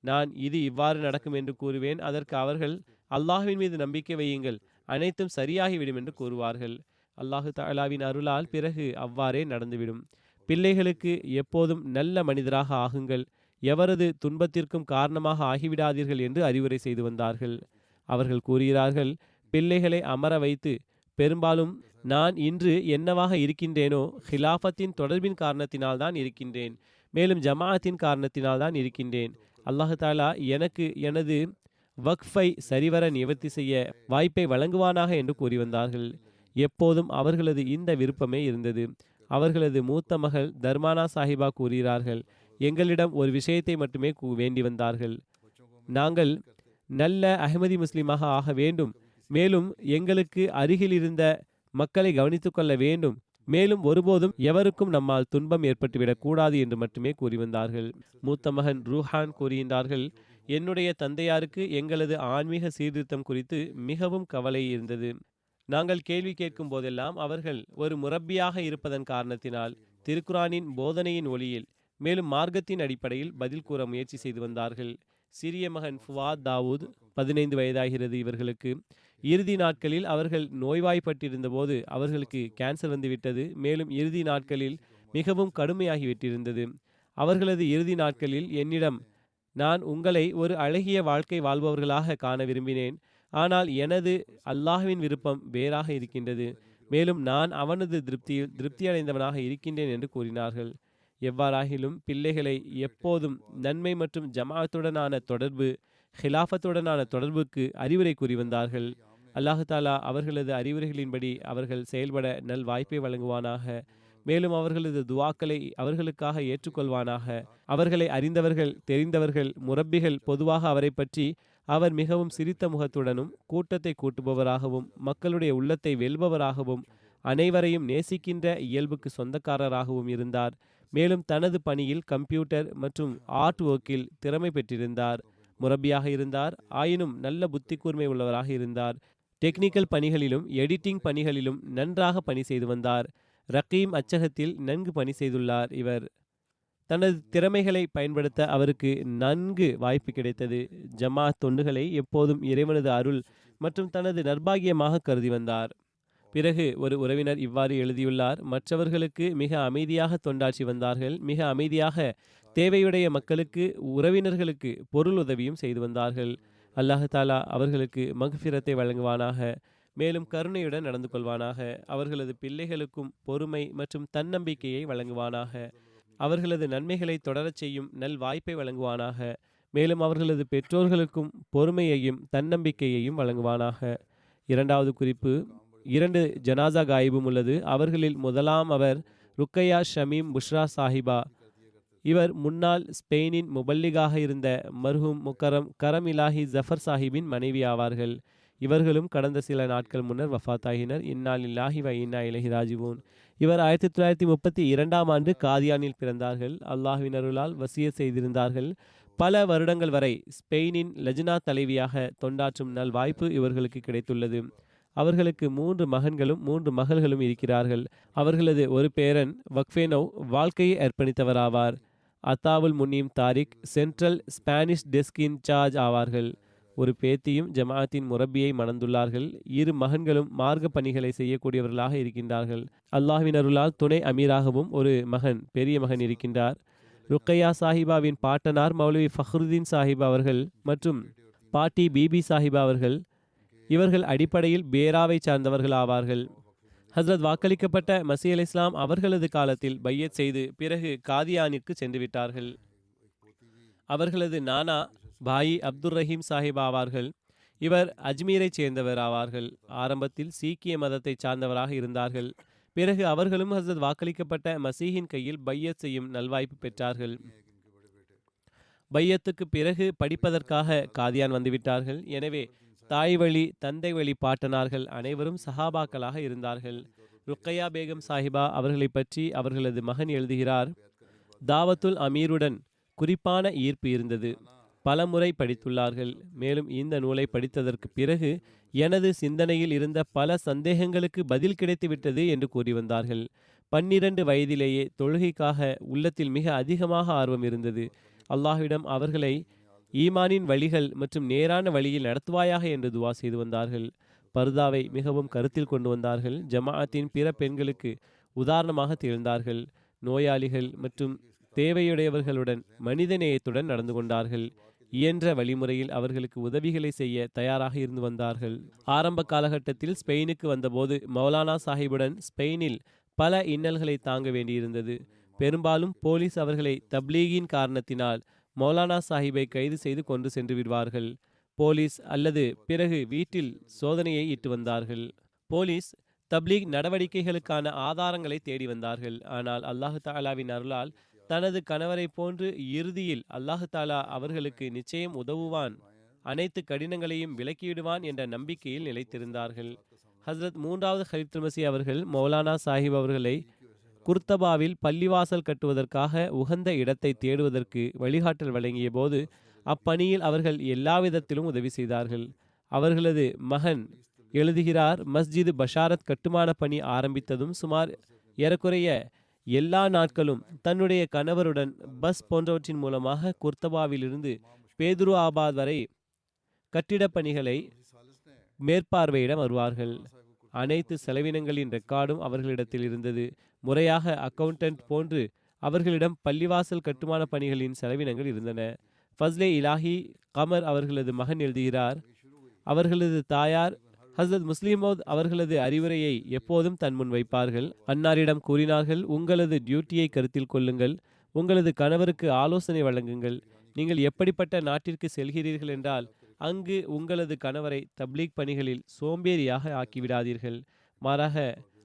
நான் இது இவ்வாறு நடக்கும் என்று கூறுவேன். அதற்கு அவர்கள், அல்லாஹ்வின் மீது நம்பிக்கை வையுங்கள், அனைத்தும் சரியாகிவிடும் என்று கூறுவார்கள். அல்லாஹு தஆலாவின் அருளால் பிறகு அவ்வாறே நடந்துவிடும். பிள்ளைகளுக்கு எப்போதும் நல்ல மனிதராக ஆகுங்கள், எவரது துன்பத்திற்கும் காரணமாக ஆகிவிடாதீர்கள் என்று அறிவுரை செய்து வந்தார்கள். அவர்கள் கூறுகிறார்கள், பிள்ளைகளை அமர வைத்து, பெரும்பாலும் நான் இன்று என்னவாக இருக்கின்றேனோ ஹிலாஃபத்தின் தொடர்பின் காரணத்தினால் தான் இருக்கின்றேன், மேலும் ஜமாஅத்தின் காரணத்தினால் தான் இருக்கின்றேன். அல்லாஹு தாலா எனக்கு எனது வக்ஃபை சரிவர நிவர்த்தி செய்ய வாய்ப்பை வழங்குவானாக என்று கூறி வந்தார்கள். எப்போதும் அவர்களது இந்த விருப்பமே இருந்தது. அவர்களது மூத்த மகள் தர்மானா சாஹிபா கூறுகிறார்கள், எங்களிடம் ஒரு விஷயத்தை மட்டுமே வேண்டி வந்தார்கள். நாங்கள் நல்ல அஹ்மதி முஸ்லிமாக ஆக வேண்டும், மேலும் எங்களுக்கு அருகில் இருந்த மக்களை கவனித்துக் கொள்ள வேண்டும், மேலும் ஒருபோதும் எவருக்கும் நம்மால் துன்பம் ஏற்பட்டுவிடக் கூடாது என்று மட்டுமே கூறி வந்தார்கள். மூத்த மகன் ரூஹான் கூறுகின்றார்கள், என்னுடைய தந்தையாருக்கு எங்களது ஆன்மீக சீர்திருத்தம் குறித்து மிகவும் கவலை இருந்தது. நாங்கள் கேள்வி கேட்கும் போதெல்லாம் அவர்கள் ஒரு முரப்பியாக இருப்பதன் காரணத்தினால் திருக்குரானின் போதனையின் ஒளியில் மேலும் மார்க்கத்தின் அடிப்படையில் பதில் கூற முயற்சி செய்து வந்தார்கள். சிறிய மகன் ஃபுவாத் தாவூத் 15 வயதாகிறது இவர்களுக்கு. இறுதி நாட்களில் அவர்கள் நோய்வாய்ப்பட்டிருந்த போது அவர்களுக்கு கேன்சர் வந்துவிட்டது. மேலும் இறுதி நாட்களில் மிகவும் கடுமையாகிவிட்டிருந்தது. அவர்களது இறுதி நாட்களில் என்னிடம், நான் உங்களை ஒரு அழகிய வாழ்க்கை வாழ்பவர்களாக காண விரும்பினேன், ஆனால் எனது அல்லாஹ்வின் விருப்பம் வேறாக இருக்கின்றது, மேலும் நான் அவனது திருப்தி அடைந்தவனாக இருக்கின்றேன் என்று கூறினார்கள். எவ்வாறாகிலும் பிள்ளைகளை எப்போதும் நன்மை மற்றும் ஜமாஅத்துடனான தொடர்பு, ஹிலாஃபத்துடனான தொடர்புக்கு அறிவுரை கூறி வந்தார்கள். அல்லாஹு தாலா அவர்களது அறிவுரைகளின்படி அவர்கள் செயல்பட நல் வாய்ப்பை வழங்குவானாக. மேலும் அவர்களது துவாக்களை அவர்களுக்காக ஏற்றுக்கொள்வானாக. அவர்களை அறிந்தவர்கள், தெரிந்தவர்கள், முரப்பிகள் பொதுவாக அவரை பற்றி அவர் மிகவும் சிரித்த முகத்துடனும் கூட்டத்தை கூட்டுபவராகவும் மக்களுடைய உள்ளத்தை வெல்பவராகவும் அனைவரையும் நேசிக்கின்ற இயல்புக்கு சொந்தக்காரராகவும் இருந்தார். மேலும் தனது பணியில் கம்ப்யூட்டர் மற்றும் ஆர்ட் ஒர்க்கில் திறமை பெற்றிருந்தார். முரப்பியாக இருந்தார். ஆயினும் நல்ல புத்தி கூர்மை உள்ளவராக இருந்தார். டெக்னிக்கல் பணிகளிலும் எடிட்டிங் பணிகளிலும் நன்றாக பணி செய்து வந்தார். ரகீம் அச்சகத்தில் நன்கு பணி செய்துள்ளார். இவர் தனது திறமைகளை பயன்படுத்த அவருக்கு நன்கு வாய்ப்பு கிடைத்தது. ஜமாத் தொண்டுகளை எப்போதும் இறைவனது அருள் மற்றும் தனது நற்பாகியமாக கருதி வந்தார். பிறகு ஒரு உறவினர் இவ்வாறு எழுதியுள்ளார்: மற்றவர்களுக்கு மிக அமைதியாக தொண்டாற்றி வந்தார்கள். மிக அமைதியாக தேவையுடைய மக்களுக்கு உறவினர்களுக்கு பொருள் உதவியும் செய்து வந்தார்கள். அல்லாஹ் தாலா அவர்களுக்கு மக்ஃபிரத்தை வழங்குவானாக. மேலும் கருணையுடன் நடந்து கொள்வானாக. அவர்களது பிள்ளைகளுக்கும் பொறுமை மற்றும் தன்னம்பிக்கையை வழங்குவானாக. அவர்களது நன்மைகளை தொடரச் செய்யும் நல் வாய்ப்பை வழங்குவானாக. மேலும் அவர்களது பெற்றோர்களுக்கும் பொறுமையையும் தன்னம்பிக்கையையும் வழங்குவானாக. இரண்டாவது குறிப்பு: 2 ஜனாசா காயிபும் உள்ளது. அவர்களில் முதலாம் அவர் ருக்கையா ஷமீம் புஷ்ரா சாஹிபா. இவர் முன்னாள் ஸ்பெயினின் முபல்லிகாக இருந்த மர்ஹூம் முக்கரம் கரம் இலாஹி ஜஃபர் சாஹிபின் மனைவி ஆவார்கள். இவர்களும் கடந்த சில நாட்கள் முன்னர் வஃபாத்தாகினர். இன்னா லில்லாஹி வ இன்னா இலைஹி ராஜிவூன். இவர் 1932ஆம் ஆண்டு காதியானில் பிறந்தார்கள். அல்லாஹ்வின் அருளால் வசியத் செய்திருந்தார்கள். பல வருடங்கள் வரை ஸ்பெயினின் லஜ்னா தலைவியாக தொண்டாற்றும் நல் வாய்ப்பு இவர்களுக்கு கிடைத்துள்ளது. அவர்களுக்கு 3 மகன்களும் 3 மகள்களும் இருக்கிறார்கள். அவர்களது ஒரு பேரன் வக்ஃபேனோவ் வாழ்க்கையை அர்ப்பணித்தவராவார். Ataul Munim Tariq central Spanish desk in charge ஆவார்கள். ஒரு பேத்தியும் ஜமாஅத்தின் முரப்பியை மணந்துள்ளார்கள். 2 மகன்களும் மார்க்க பணிகளை செய்யக்கூடியவர்களாக இருக்கின்றார்கள். அல்லாஹ்வின் அருளால் துணை அமீராகவும் ஒரு மகன் பெரிய மகன் இருக்கின்றார். ருக்கையா சாஹிபாவின் பாட்டனார் மௌலவி ஃபஹ்ருதீன் சாஹிபா அவர்கள் மற்றும் பாட்டி பிபி சாஹிபா அவர்கள். இவர்கள் அடிப்படையில் பேராவை சார்ந்தவர்கள் ஆவார்கள். ஹஸ்ரத் வாக்களிக்கப்பட்ட மசீஹ் அலைஹிஸ்ஸலாம் அவர்களது காலத்தில் பையத் செய்து பிறகு காதியானிற்கு சென்று விட்டார்கள். அவர்களது நானா பாயி அப்துர் ரஹீம் சாஹிப் ஆவார்கள். இவர் அஜ்மீரைச் சேர்ந்தவர் ஆவார்கள். ஆரம்பத்தில் சீக்கிய மதத்தை சார்ந்தவராக இருந்தார்கள். பிறகு அவர்களும் ஹஸ்ரத் வாக்களிக்கப்பட்ட மசீஹின் கையில் பையத் செய்யும் நல்வாய்ப்பு பெற்றார்கள். பையத்துக்கு பிறகு படிப்பதற்காக காதியான் வந்துவிட்டார்கள். எனவே தாய் வழி தந்தை வழி பாட்டனார்கள் அனைவரும் சஹாபாக்களாக இருந்தார்கள். ருக்கையா பேகம் சாஹிபா அவர்களை பற்றி அவர்களது மகன் எழுதுகிறார்: தாவத்துல் அமீருடன் குறிப்பான ஈர்ப்பு இருந்தது. பல முறை படித்துள்ளார்கள். மேலும் இந்த நூலை படித்ததற்கு பிறகு எனது சிந்தனையில் இருந்த பல சந்தேகங்களுக்கு பதில் கிடைத்துவிட்டது என்று கூறி வந்தார்கள். 12 வயதிலேயே தொழுகைக்காக உள்ளத்தில் மிக அதிகமாக ஆர்வம் இருந்தது. அல்லாஹ்விடம் அவர்களை ஈமானின் வழிகள் மற்றும் நேரான வழியில் நடத்துவாயாக என்று துவா செய்து வந்தார்கள். பர்தாவை மிகவும் கருத்தில் கொண்டு வந்தார்கள். ஜமாஅத்தின் பிற பெண்களுக்கு உதாரணமாக திகழ்ந்தார்கள். நோயாளிகள் மற்றும் தேவையுடையவர்களுடன் மனிதநேயத்துடன் நடந்து கொண்டார்கள். இயன்ற வழிமுறையில் அவர்களுக்கு உதவிகளை செய்ய தயாராக இருந்து வந்தார்கள். ஆரம்ப காலகட்டத்தில் ஸ்பெயினுக்கு வந்தபோது மௌலானா சாஹிபுடன் ஸ்பெயினில் பல இன்னல்களை தாங்க வேண்டியிருந்தது. பெரும்பாலும் போலீஸ் அவர்களை தப்லீகின் காரணத்தினால் மௌலானா சாஹிபை கைது செய்து கொண்டு சென்று விடுவார்கள். போலீஸ் அல்லது பிறகு வீட்டில் சோதனையை இட்டு வந்தார்கள். போலீஸ் தப்லீக் நடவடிக்கைகளுக்கான ஆதாரங்களை தேடி வந்தார்கள். ஆனால் அல்லாஹு தாலாவின் அருளால் தனது கணவரை போன்று இறுதியில் அல்லாஹு தாலா அவர்களுக்கு நிச்சயம் உதவுவான், அனைத்து கடினங்களையும் விலக்கிவிடுவான் என்ற நம்பிக்கையில் நிலைத்திருந்தார்கள். ஹஸ்ரத் 3வது ஹலிஃபத்துல் மஸீஹ் அவர்கள் மௌலானா சாஹிப் அவர்களை குர்தபாவில் பள்ளிவாசல் கட்டுவதற்காக உகந்த இடத்தை தேடுவதற்கு வழிகாட்டல் வழங்கிய போது அப்பணியில் அவர்கள் எல்லாவிதத்திலும் உதவி செய்தார்கள். அவர்களது மகன் எழுதுகிறார்: மஸ்ஜிது பஷாரத் கட்டுமான பணி ஆரம்பித்ததும் சுமார் ஏறக்குறைய எல்லா நாட்களும் தன்னுடைய கணவருடன் பஸ் போன்றவற்றின் மூலமாக குர்தபாவிலிருந்து பேதுரு ஆபாத் வரை கட்டிடப் பணிகளை மேற்பார்வையிட வருவார்கள். அனைத்து செலவினங்களின் ரெக்கார்டும் அவர்களிடத்தில் இருந்தது. முறையாக அக்கவுண்டன்ட் போன்று அவர்களிடம் பள்ளிவாசல் கட்டுமான பணிகளின் செலவினங்கள் இருந்தன. ஃபஸ்லே இலாஹி கமர் அவர்களது மகன் எழுதுகிறார்: அவர்களது தாயார் ஹஸ்ரத் முஸ்லிமோத் அவர்களது அறிவுரையை எப்போதும் தன் முன் வைப்பார்கள். அன்னாரிடம் கூறினார்கள்: உங்களது டியூட்டியை கருத்தில் கொள்ளுங்கள், உங்களது கணவருக்கு ஆலோசனை வழங்குங்கள். நீங்கள் எப்படிப்பட்ட நாட்டிற்கு செல்கிறீர்கள் என்றால் அங்கு உங்களது கணவரை தப்லீக் பணிகளில் சோம்பேறியாக ஆக்கிவிடாதீர்கள். மாறாக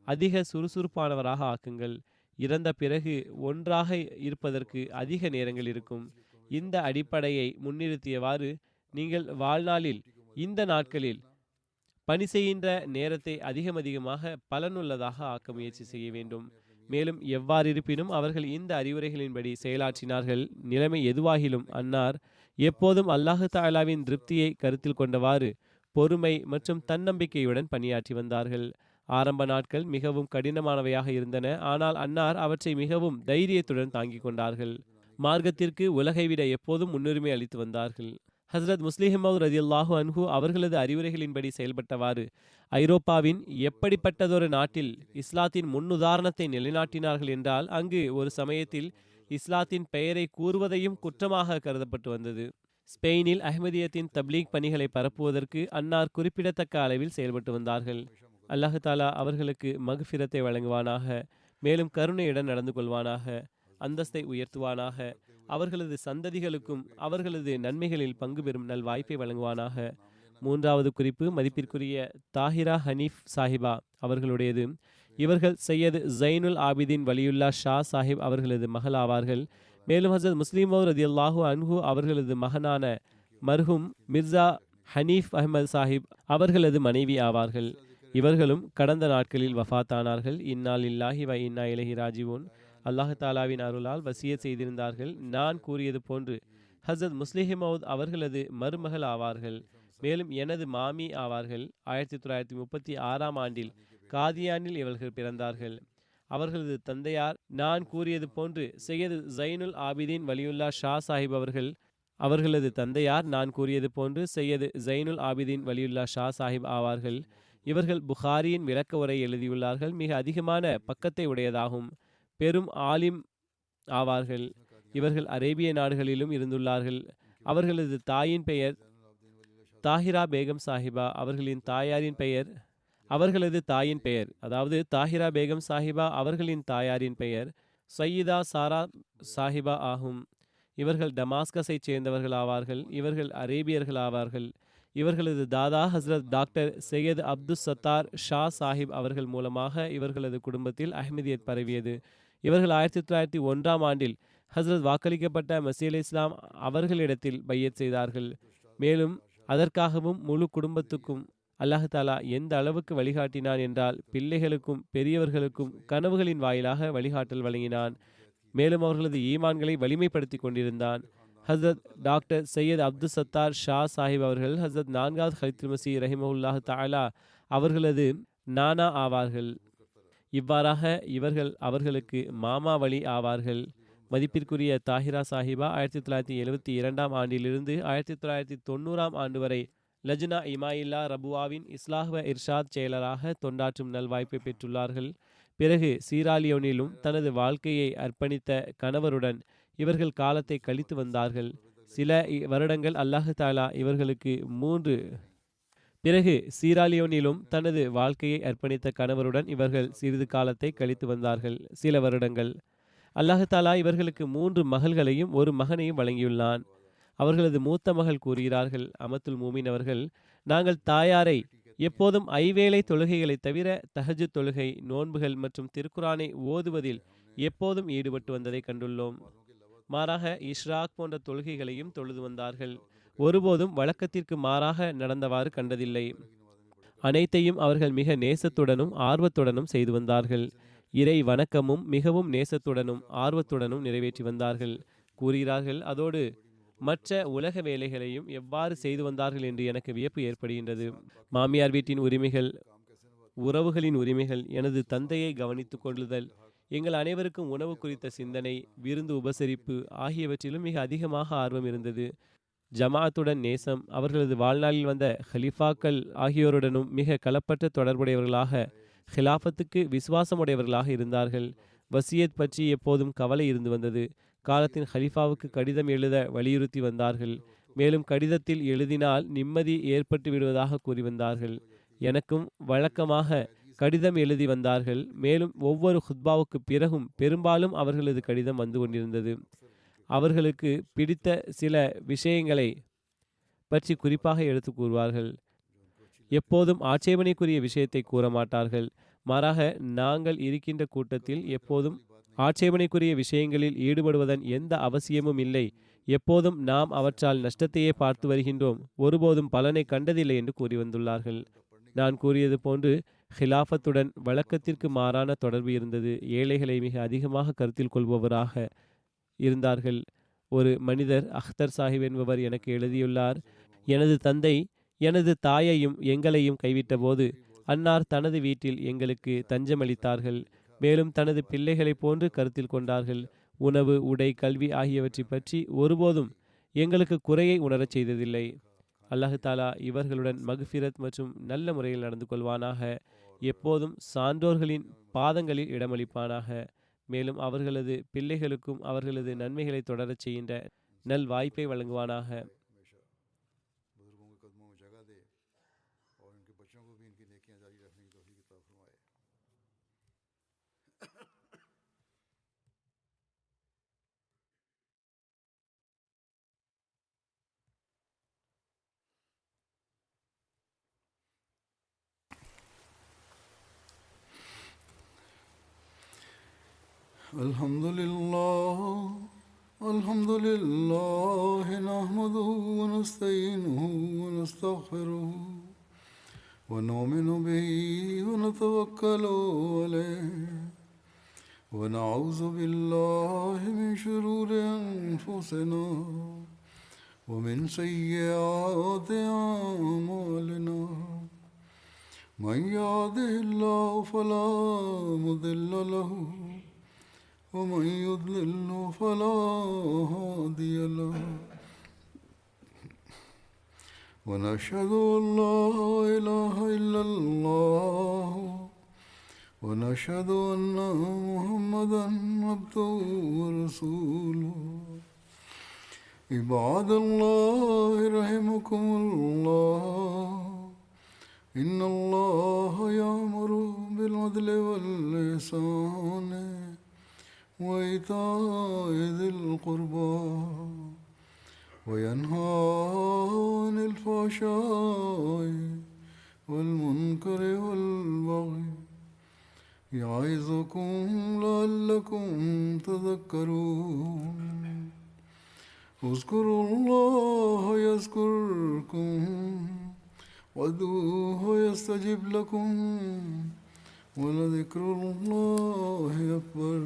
அதிக சுறுசுறுப்பானவராக ஆக்குங்கள். இறந்த பிறகு ஒன்றாக இருப்பதற்கு அதிக நேரங்கள் இருக்கும். இந்த அடிப்படையை முன்னிறுத்தியவாறு நீங்கள் வாழ்நாளில் இந்த நாட்களில் பணி செய்கின்ற நேரத்தை அதிகமாக பலனுள்ளதாக ஆக்க முயற்சி செய்ய வேண்டும். மேலும் எவ்வாறிருப்பினும் அவர்கள் இந்த அறிவுரைகளின்படி செயலாற்றினார்கள். நிலைமை எதுவாகிலும் அன்னார் எப்போதும் அல்லாஹு தஆலாவின் திருப்தியை கருத்தில் கொண்டவாறு பொறுமை மற்றும் தன்னம்பிக்கையுடன் பணியாற்றி வந்தார்கள். ஆரம்ப நாட்கள் மிகவும் கடினமானவையாக இருந்தன. ஆனால் அன்னார் அவற்றை மிகவும் தைரியத்துடன் தாங்கிக் கொண்டார்கள். மார்க்கத்திற்கு உலகை விட எப்போதும் முன்னுரிமை அளித்து வந்தார்கள். ஹஸ்ரத் முஸ்லிம் மவ்ஊத் ரலியல்லாஹு அன்ஹு அவர்களது அறிவுரைகளின்படி செயல்பட்டவாறு ஐரோப்பாவின் எப்படிப்பட்டதொரு நாட்டில் இஸ்லாத்தின் முன்னுதாரணத்தை நிலைநாட்டினார்கள் என்றால் அங்கு ஒரு சமயத்தில் இஸ்லாத்தின் பெயரை கூறுவதையும் குற்றமாக கருதப்பட்டு வந்தது. ஸ்பெயினில் அஹ்மதியத்தின் தப்லீக் பணிகளை பரப்புவதற்கு அன்னார் குறிப்பிடத்தக்க அளவில் செயல்பட்டு வந்தார்கள். அல்லாஹு தாலா அவர்களுக்கு மக்ஃபிரத்தை வழங்குவானாக, மேலும் கருணையுடன் நடந்து கொள்வானாக, அந்தஸ்தை உயர்த்துவானாக, அவர்களது சந்ததிகளுக்கும் அவர்களது நன்மைகளில் பங்கு பெறும் நல் வாய்ப்பை வழங்குவானாக. மூன்றாவது குறிப்பு மதிப்பிற்குரிய தாஹிரா ஹனீஃப் சாஹிபா அவர்களுடையது. இவர்கள் சையது ஜைனுல் ஆபிதீன் வலியுல்லா ஷா சாஹிப் அவர்களது மகள் ஆவார்கள். மேலும் ஹசரத் முஸ்லிம் மவ்ஊத் ரலியல்லாஹு அன்ஹு அவர்களது மகனான மர்ஹூம் மிர்சா ஹனீஃப் அஹ்மத் சாஹிப் அவர்களது மனைவி ஆவார்கள். இவர்களும் கடந்த நாட்களில் வஃபாத்தானார்கள். இன்னா லில்லாஹி வ இன்னா இலைஹி ராஜிஊன். அல்லாஹ் தாலாவின் அருளால் வசியத் செய்திருந்தார்கள். நான் கூறியது போன்று ஹசரத் முஸ்லிம் மவ்ஊத் அவர்களது மருமகள் ஆவார்கள். மேலும் எனது மாமி ஆவார்கள். 1936ஆம் ஆண்டில் காதியானில் இவர்கள் பிறந்தார்கள். அவர்களது தந்தையார் நான் கூறியது போன்று சையது ஜைனுல் ஆபிதீன் வலியுல்லா ஷா சாஹிப் அவர்களது தந்தையார் நான் கூறியது போன்று சையது ஜைனுல் ஆபிதீன் வலியுல்லா ஷா சாஹிப் ஆவார்கள். இவர்கள் புகாரியின் விளக்க உரை எழுதியுள்ளார்கள். மிக அதிகமான பக்கத்தை உடையதாகும். பெரும் ஆலிம் ஆவார்கள். இவர்கள் அரேபிய நாடுகளிலும் இருந்துள்ளார்கள். அவர்களது தாயின் பெயர் தாஹிரா பேகம் சாஹிபா. அவர்களது தாயின் பெயர் அதாவது தாஹிரா பேகம் சாஹிபா அவர்களின் தாயாரின் பெயர் சையிதா சாரா சாஹிபா ஆகும். இவர்கள் டமாஸ்கஸை சேர்ந்தவர்கள் ஆவார்கள். இவர்கள் அரேபியர்கள் ஆவார்கள். இவர்களது தாதா ஹஸ்ரத் டாக்டர் சையத் அப்துல் சத்தார் ஷா சாஹிப் அவர்கள் மூலமாக இவர்களது குடும்பத்தில் அஹ்மதியத் பரவியது. இவர்கள் 1901ஆம் ஆண்டில் ஹஸ்ரத் வாக்களிக்கப்பட்ட மசீஹ் இஸ்லாம் அவர்களிடத்தில் பையத் செய்தார்கள். மேலும் அதற்காகவும் முழு குடும்பத்துக்கும் அல்லாஹ் தாலா எந்த அளவுக்கு வழிகாட்டினான் என்றால் பிள்ளைகளுக்கும் பெரியவர்களுக்கும் கனவுகளின் வாயிலாக வழிகாட்டல் வழங்கினான். மேலும் அவர்களது ஈமான்களை வலிமைப்படுத்தி கொண்டிருந்தான். ஹஸ்ரத் டாக்டர் சையத் அப்துல் சத்தார் ஷா சாஹிப் அவர்கள் ஹஸ்ரத் 4வது ஹலிஃபத்துல் மஸீஹ் ரஹிமஹுல்லாஹ் தஆலா அவர்களது நானா ஆவார்கள். இவ்வாறாக இவர்கள் அவர்களுக்கு மாமா வழி ஆவார்கள். மதிப்பிற்குரிய தாஹிரா சாஹிபா 1972ஆம் ஆண்டிலிருந்து 1990ஆம் ஆண்டு வரை லஜ்னா இமாயில்லா ரபுவாவின் இஸ்லாஹ் வ இர்ஷாத் செயலராக தொண்டாற்றும் நல்வாய்ப்பை பெற்றுள்ளார்கள். பிறகு சீராலியோனிலும் தனது வாழ்க்கையை அர்ப்பணித்த கணவருடன் இவர்கள் காலத்தை கழித்து வந்தார்கள். சில வருடங்கள் அல்லாஹு தாலா இவர்களுக்கு சீராலியோனிலும் தனது வாழ்க்கையை அர்ப்பணித்த கணவருடன் இவர்கள் சிறிது காலத்தை கழித்து வந்தார்கள். சில வருடங்கள் அல்லாஹு தாலா இவர்களுக்கு 3 மகள்களையும் 1 மகனையும் வழங்கியுள்ளான். அவர்களது மூத்த மகள் கூறுகிறார்கள், அமத்துல் மூமின் அவர்கள், நாங்கள் தாயாரை எப்போதும் ஐவேளை தொழுகைகளை தவிர தஹஜ்ஜுத் தொழுகை, நோன்புகள் மற்றும் திருக்குரானை ஓதுவதில் எப்போதும் ஈடுபட்டு வந்ததை கண்டுள்ளோம். மாறாக இஷ்ராக் போன்ற தொழுகைகளையும் தொழுது வந்தார்கள். ஒருபோதும் வழக்கத்திற்கு மாறாக நடந்தவாறு கண்டதில்லை. அனைத்தையும் அவர்கள் மிக நேசத்துடனும் ஆர்வத்துடனும் செய்து வந்தார்கள். இறை வணக்கமும் மிகவும் நேசத்துடனும் ஆர்வத்துடனும் நிறைவேற்றி வந்தார்கள் கூறுகிறார்கள். அதோடு மற்ற உலக வேலைகளையும் எவ்வாறு செய்து வந்தார்கள் என்று எனக்கு வியப்பு ஏற்படுகின்றது. மாமியார் வீட்டின் உரிமைகள், உறவுகளின் உரிமைகள், எனது தந்தையை கவனித்துக் கொள்ளுதல், எங்கள் அனைவருக்கும் உணவு குறித்த சிந்தனை, விருந்து உபசரிப்பு ஆகியவற்றிலும் மிக அதிகமாக ஆர்வம் இருந்தது. ஜமாஅத்துடன் நேசம், அவர்களது வாழ்நாளில் வந்த ஹலிஃபாக்கள் ஆகியோருடனும் மிக களப்பற்ற தொடர்புடையவர்களாக, ஹிலாஃபத்துக்கு விசுவாசமுடையவர்களாக இருந்தார்கள். வசியத் பற்றி எப்போதும் கவலை இருந்து வந்தது. காலத்தின் ஹலிஃபாவுக்கு கடிதம் எழுத வலியுறுத்தி வந்தார்கள். மேலும் கடிதத்தில் எழுதினால் நிம்மதி ஏற்பட்டு விடுவதாக கூறி வந்தார்கள். எனக்கும் வழக்கமாக கடிதம் எழுதி வந்தார்கள். மேலும் ஒவ்வொரு ஹுத்பாவுக்கு பிறகும் பெரும்பாலும் அவர்களது கடிதம் வந்து கொண்டிருந்தது. அவர்களுக்கு பிடித்த சில விஷயங்களை பற்றி குறிப்பாக எடுத்து கூறுவார்கள். எப்போதும் ஆட்சேபனைக்குரிய விஷயத்தை கூற மாட்டார்கள். மாறாக நாங்கள் இருக்கின்ற கூட்டத்தில் எப்போதும் ஆட்சேபனைக்குரிய விஷயங்களில் ஈடுபடுவதன் எந்த அவசியமும் இல்லை எப்போதும் நாம் அவற்றால் நஷ்டத்தையே பார்த்து வருகின்றோம், ஒருபோதும் பலனை கண்டதில்லை என்று கூறி வந்துள்ளார்கள். நான் கூறியது போன்று ஹிலாஃபத்துடன் வழக்கத்திற்கு மாறான தொடர்பு இருந்தது. ஏழைகளை மிக அதிகமாக கருத்தில் கொள்பவராக இருந்தார்கள். ஒரு மனிதர் அख्तर சாஹிப் என்பவர் எனக்கு எழுதியுள்ளார், எனது தந்தை எனது தாயையும் எங்களையும் கைவிட்ட போது அன்னார் தனது வீட்டில் எங்களுக்கு தஞ்சமளித்தார்கள். மேலும் தனது பிள்ளைகளைப் போன்று கருத்தில் கொண்டார்கள். உணவு, உடை, கல்வி ஆகியவற்றை பற்றி ஒருபோதும் எங்களுக்கு குறையை உணரச் செய்ததில்லை. அல்லாஹு தாலா இவர்களுடன் மக்ஃபிரத் மற்றும் நல்ல முறையில் நடந்து கொள்வானாக. எப்போதும் சான்றோர்களின் பாதங்களில் இடமளிப்பானாக. மேலும் அவர்களது பிள்ளைகளுக்கும் அவர்களது நன்மைகளை தொடரச் செய்கின்ற நல் வாய்ப்பை வழங்குவானாக. الحمد لله الحمد لله نحمده ونستعينه ونستغفره ونؤمن به ونتوكل عليه ونعوذ بالله من شرور أنفسنا ومن سيئات أعمالنا من يهده الله فلا مضل له ومن يضلل فلا هادي له ونشهد أن لا إله إلا الله ونشهد أن محمدا عبده ورسوله عباد الله رحمكم الله إن الله يأمر بالعدل والإحسان وإيتاء ذي القربى وينهى عن الفحشاء والمنكر والبغي يعظكم لعلكم تذكرون اذكروا الله يذكركم وادعوه يستجب لكم ولذكر الله أكبر.